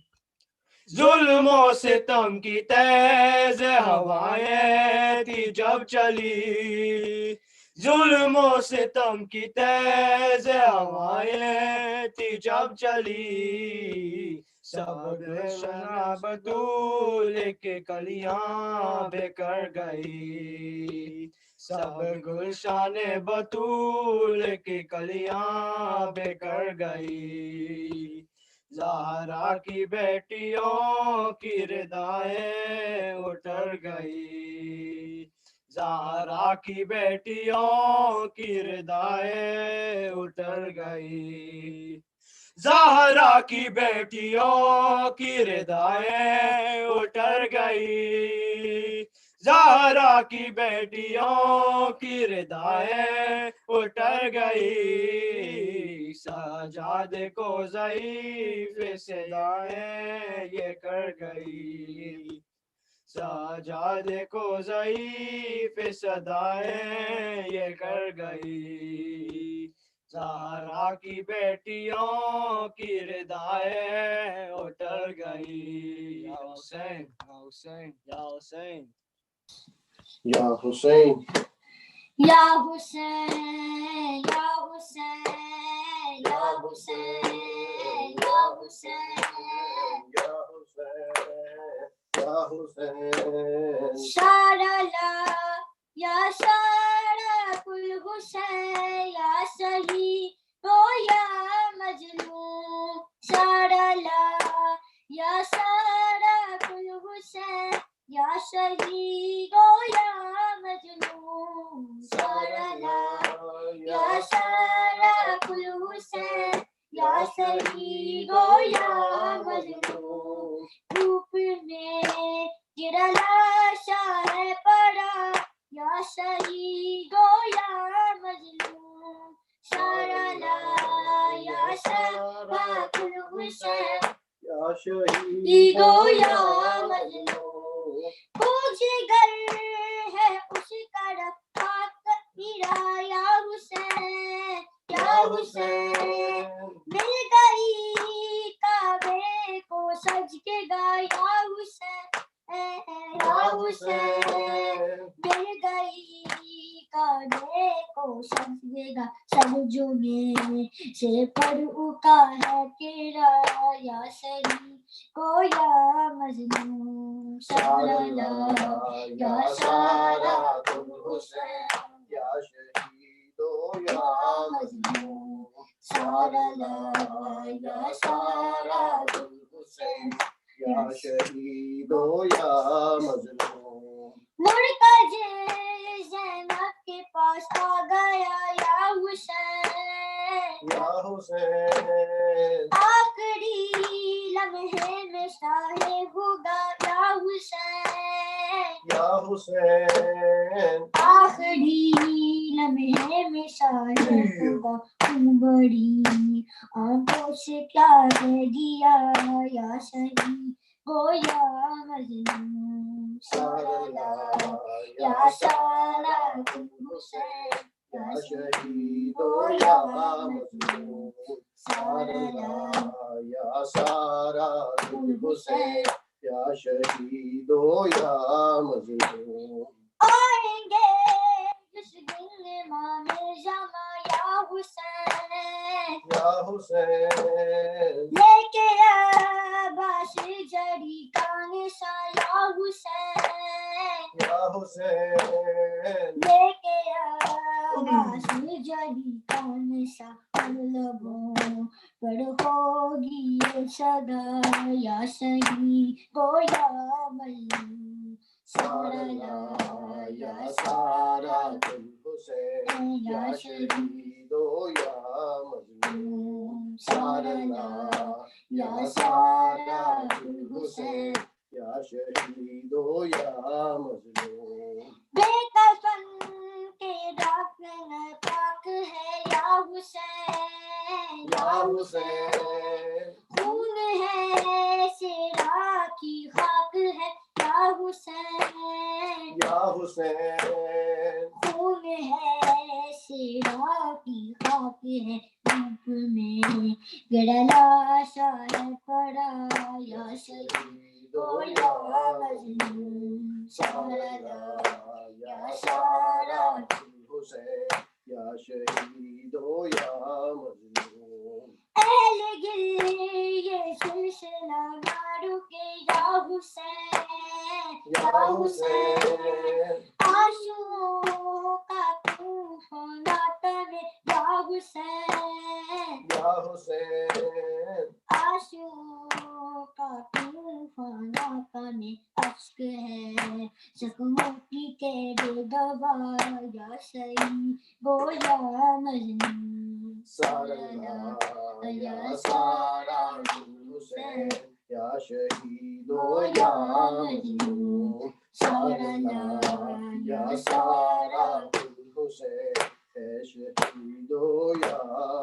[SPEAKER 10] ظلم و ستم کی تیز ہوائیں تھی جب چلی ظلم و ستم کی تیز ہوائیں تھی جب چلی سب گلشن بطول کے کلیاں بکھر گئی سب گلشن بطول کی کلیاں بکھر گئی زہرا کی بیٹیوں کی ردائیں اٹر گئی زہرا کی بیٹیوں کی ردائیں اٹر گئی زہرا کی بیٹیوں کی ردائیں اٹر گئی زہرا کی بیٹیوں کی ردائیں اٹر گئی سجاد کو ضعیف صدائیں یہ کر گئی سجاد کو ضعیف صدائیں یہ کر گئی زہرا کی بیٹیوں کی ردائیں اٹر گئی یا حسین یا حسین یا حسین
[SPEAKER 15] یا حسین
[SPEAKER 9] یا حسین یا حسین یا حسین یا حسین
[SPEAKER 15] یا حسین
[SPEAKER 9] شارلا یا شارا کل حسین یا شہید او یا مجنون شارلا یا شارا کل حسین یا شہید او یا مجنون شارلا یا شارا کل حسین یا شہید او یا مجنون دھوپ میں گرا لاشا ہے پڑا یا شہید او یا مجنون شارلا یا شارا کل حسین
[SPEAKER 15] یا شہید
[SPEAKER 9] او یا مجنون پوچھے گر ہے اس کا رکھا میرا یا حسین یا حسین مل گئی کعبے کو سج کے گا یا حسین یا حسین مل گئی کعبے کو سج گا سجدوں میں سے پر اکا ہے تیرا یا شہید کو یا مجنون شارلا یا شارا کل حسین
[SPEAKER 15] یا شہید یا
[SPEAKER 9] مجنون شارلا یا شارا کل حسین
[SPEAKER 15] یا شہید یا مظلوم
[SPEAKER 9] مڑ کر زینب کے پاس آ گیا یا حسین
[SPEAKER 15] یا حسین
[SPEAKER 9] آخری لمحے میں شاہ ہوگا یا حسین
[SPEAKER 15] یا حسین
[SPEAKER 9] آخری لمحے میں شاہ ہوگا تم بڑی آنکھوں سے کیا کہہ دیا یا شہید گو یا مجنون شارلا یا شارا کل حسین یا شہید یا مجنون شارلا
[SPEAKER 15] یا سارا کل حسین یا شہید یا مظلوم
[SPEAKER 9] آئیں گے جس دن امام زمان یا حسین
[SPEAKER 15] یا حسین
[SPEAKER 9] لے کے عباس جری کا نشان یا حسین
[SPEAKER 15] یا حسین
[SPEAKER 9] لے کے जड़ी कौन सा लबों पर होगी ये सदा या सही गोया मल्लू सारा या सारा दिल हुसैन या शहीदो या मजलूम सारा या सारा दिल हुसैन या शहीदो या मजलूम बेकफन के दाफन पाक है या हुसैन खून है सिरा की खाक है या हुसैन खून है सिरा की खाक है धूप में गड़ला शार पड़ा या शहीदो या मजलूम सारा या सारा हुसैन या शहीदो या मजलूम अहले गिल ये सिलसिला ना रुके या हुसैन आशुओं का तूफान तवे या हुसैन आशुओं का तूफान तवे अश्क है जख्मों की तेरे दवा या सही गोया मजनून सारा या सारा हुसैन या शहीदो या मजनून सारा या सारा हुसैन है शहीदो या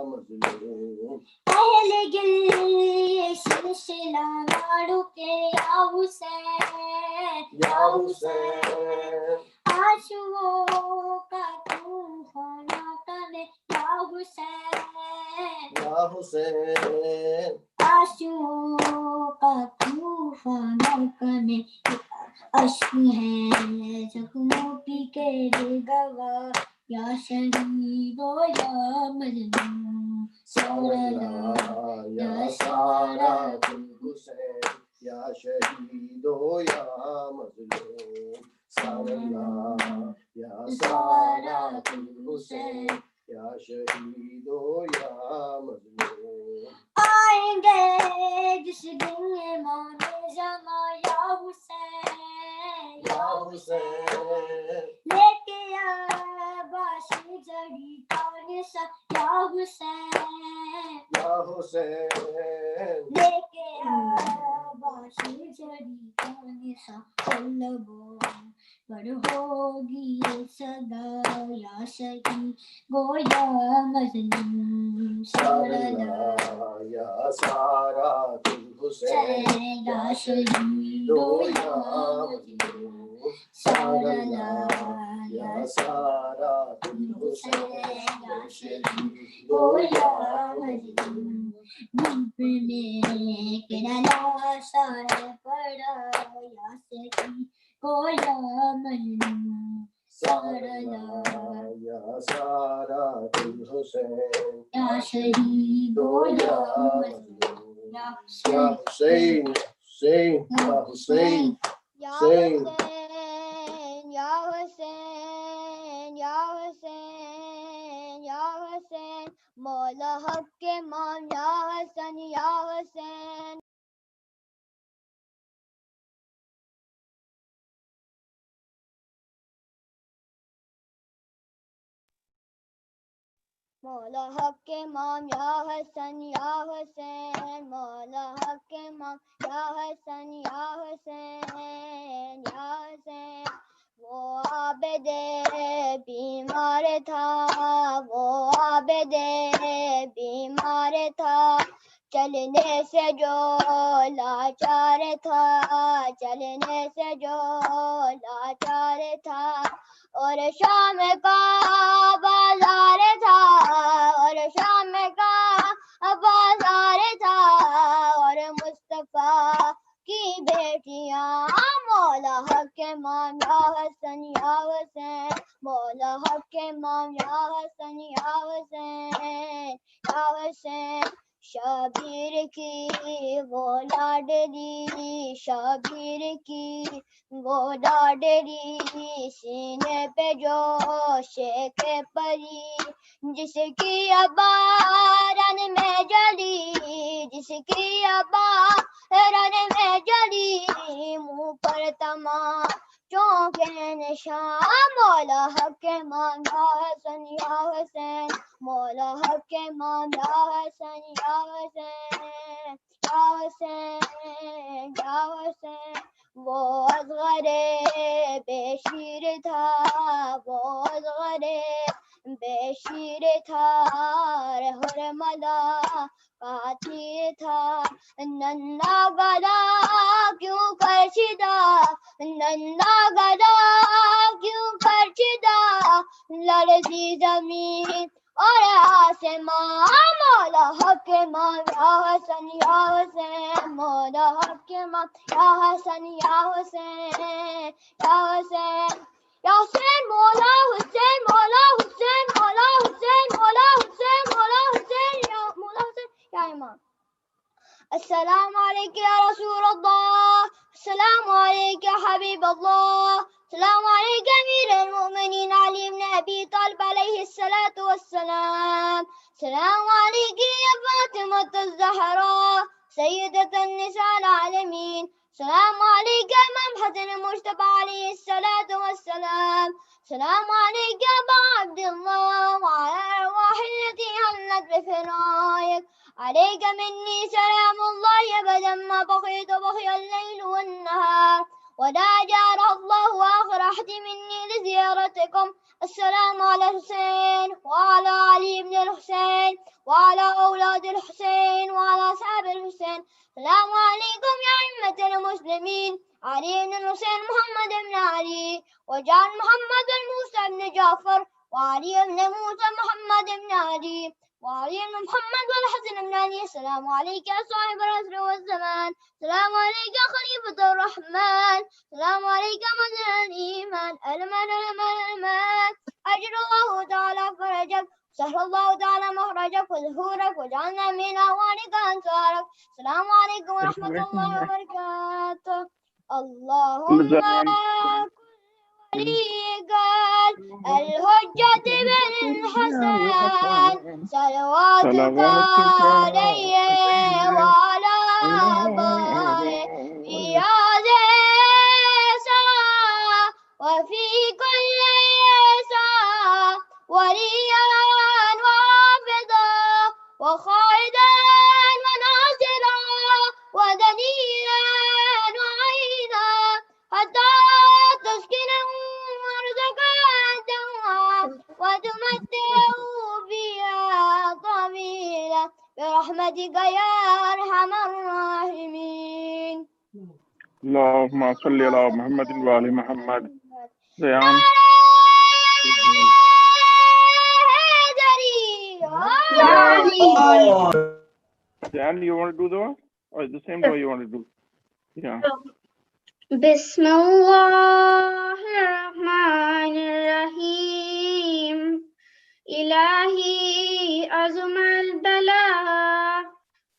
[SPEAKER 9] मजनून अहले गिल ये सिलसिला ना रुके या हुसैन आशुओं का तूफान तवे या हुसैन आशुओं का तूफान तवे अश्क है जख्मों की केरे गवा या शहीदो या मजनून सारा या सारा दिल हुसैन या शहीदो या मजलूम सारा या सारा दिल हुसैन या शहीदो या मजलूम आएंगे जिस दिन ये मौने ज़मा या हुसैन लेके आबाशी जड़ी कौन सा या हुसैन लेके आबाशी जड़ी कौन सा लबों पर होगी ये सदा या सही गोया मजनून सारा या सारा दिल हुसैन या शहीदो या मजनून सारा या सारा दिल हुसैन या शहीदो या मजनून धूप में किरला शार पड़ा या सही गोया मजनून सारा या सारा दिल हुसैन या शहीदो या मजलूम या हुसैन या हुसैन या हुसैन या हुसैन या हुसैन या हुसैन मौला हक के मान या हसन या हुसैन मौला हक के इमाम या हसन या हुसैन मौला हक के इमाम या हसन या हुसैन या हुसैन वो आबिदे बीमार था वो आबिदे बीमार था चलने से जो लाचार था चलने से जो लाचार था और शाम का बाजार था और शाम का बाजार था और मुस्तफा की बेटियां मौला हक के इमाम या हसन या हुसैन मौला हक के इमाम या हसन या हुसैन या हुसैन شبیر کی وہ لاڈلی شبیر کی وہ لاڈلی سینے پہ جوش کے پری جس کی ابا رن میں جلی جس کی ابا رن میں جلی منہ پر تمام چونکے نشان مولا حق کے مانگا حسن یا حسین مولا حق کے مانگا حسن یا حسین یا حسین یا حسین وہ اصغر بے شیر تھا وہ اصغر بے شیر تھا حرملا کا تیر تھا ننّا گدا کیوں کرچدا ننّا گدا کیوں کرچدا لرزی زمین اور آسمان مولا حق کے مان یا حسن یا حسین مولا حق کے مان یا حسن یا حسین یا حسین یا حسین مولا حسین مولا حسین مولا حسین مولا حسین مولا حسین یا مولا حسین یا امام السلام علیکم یا رسول اللہ السلام علیکم یا حبیب اللہ السلام علیکم امیر المؤمنین علی بن ابی طالب علیہ الصلاۃ والسلام السلام علیکم یا فاطمۃ الزہراء سیدۃ النساء العالمین السلام علیکم امام حسن مجتبی علیہ الصلاۃ والسلام السلام علیکم ابا عبد اللہ وعلی ارواح التي حلت بفنائک عليك مني سلام الله أبدا ما بقيت بقي الليل والنهار ولا جار الله وأخرجت مني لزيارتكم السلام على الحسين وعلى علي بن الحسين وعلى أولاد الحسين وعلى أصحاب الحسين السلام عليكم يا أئمة المسلمين علي بن الحسين محمد بن علي وجعل محمد بن موسى بن جعفر وعلي بن موسى محمد بن علي وعلي بن محمد والحسن بن علي السلام عليك يا صاحب العصر والزمان السلام عليك يا خليفة الرحمن السلام عليك مظهر الإيمان الأمان أجر الله تعالى فرجك سهل الله تعالى مخرجك وظهورك وجعلنا من أعوانك أنصارك السلام عليكم ورحمة الله وبركاته اللهم الحجة بن الحسن صلواتك عليه وعلى آبائه في هذه الساعة وفي كل ساعة وليا وحافظا وقائدا وناصرا ودليلا وعينا حتى تسكنه وتمتعه فيها طويلا برحمتك يا أرحم الراحمين
[SPEAKER 4] اللهم صل على محمد وآل محمد. زيان. Jan, you want to do the one? Or the same way you want to do? Yeah.
[SPEAKER 11] بسم الله الرحمن الرحيم إلهي أزم البلاء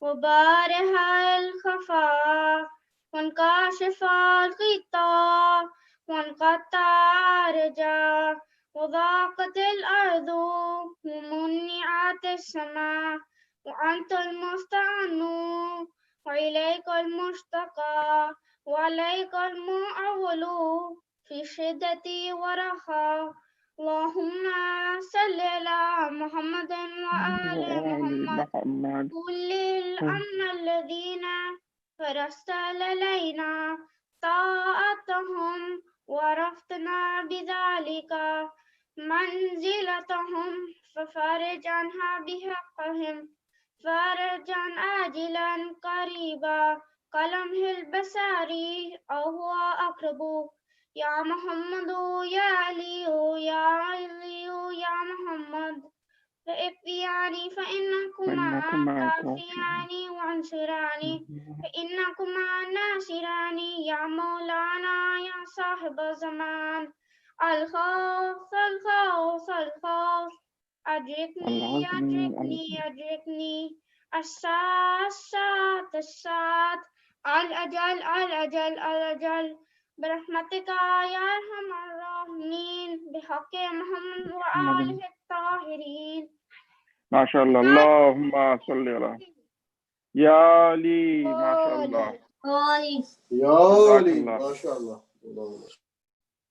[SPEAKER 11] وبارح الخفاء وانكاشف الغطاء وانقطع الرجاء وضاقت الأرض ومنعت السماء وأنت المستعان وإليك المشتقى وعليك المعول في شدتي ورخاء اللهم صل على محمد وآل محمد كل الأمن الذين فرست علينا طاعتهم ورفتنا بذلك منزلتهم ففرج عنها بحقهم فرجا عاجلا قريبا كلمه البصري أو هو أقرب يا محمد يا علي يا علي يا محمد فإفياني فإنكما كافياني وانصراني فإنكما ناصراني يا مولانا يا صاحب الزمان الخوف الخوف الخوف أدركني أدركني أدركني السات السات الأجل الأجل الأجل برحمتك يا أرحم الراحمين بحق محمد وآله الطاهرين.
[SPEAKER 4] MashaAllah. Allahumma salli ala. Ya Ali. MashaAllah.
[SPEAKER 15] Ya Ali,
[SPEAKER 4] Jazakallah.
[SPEAKER 15] mashallah.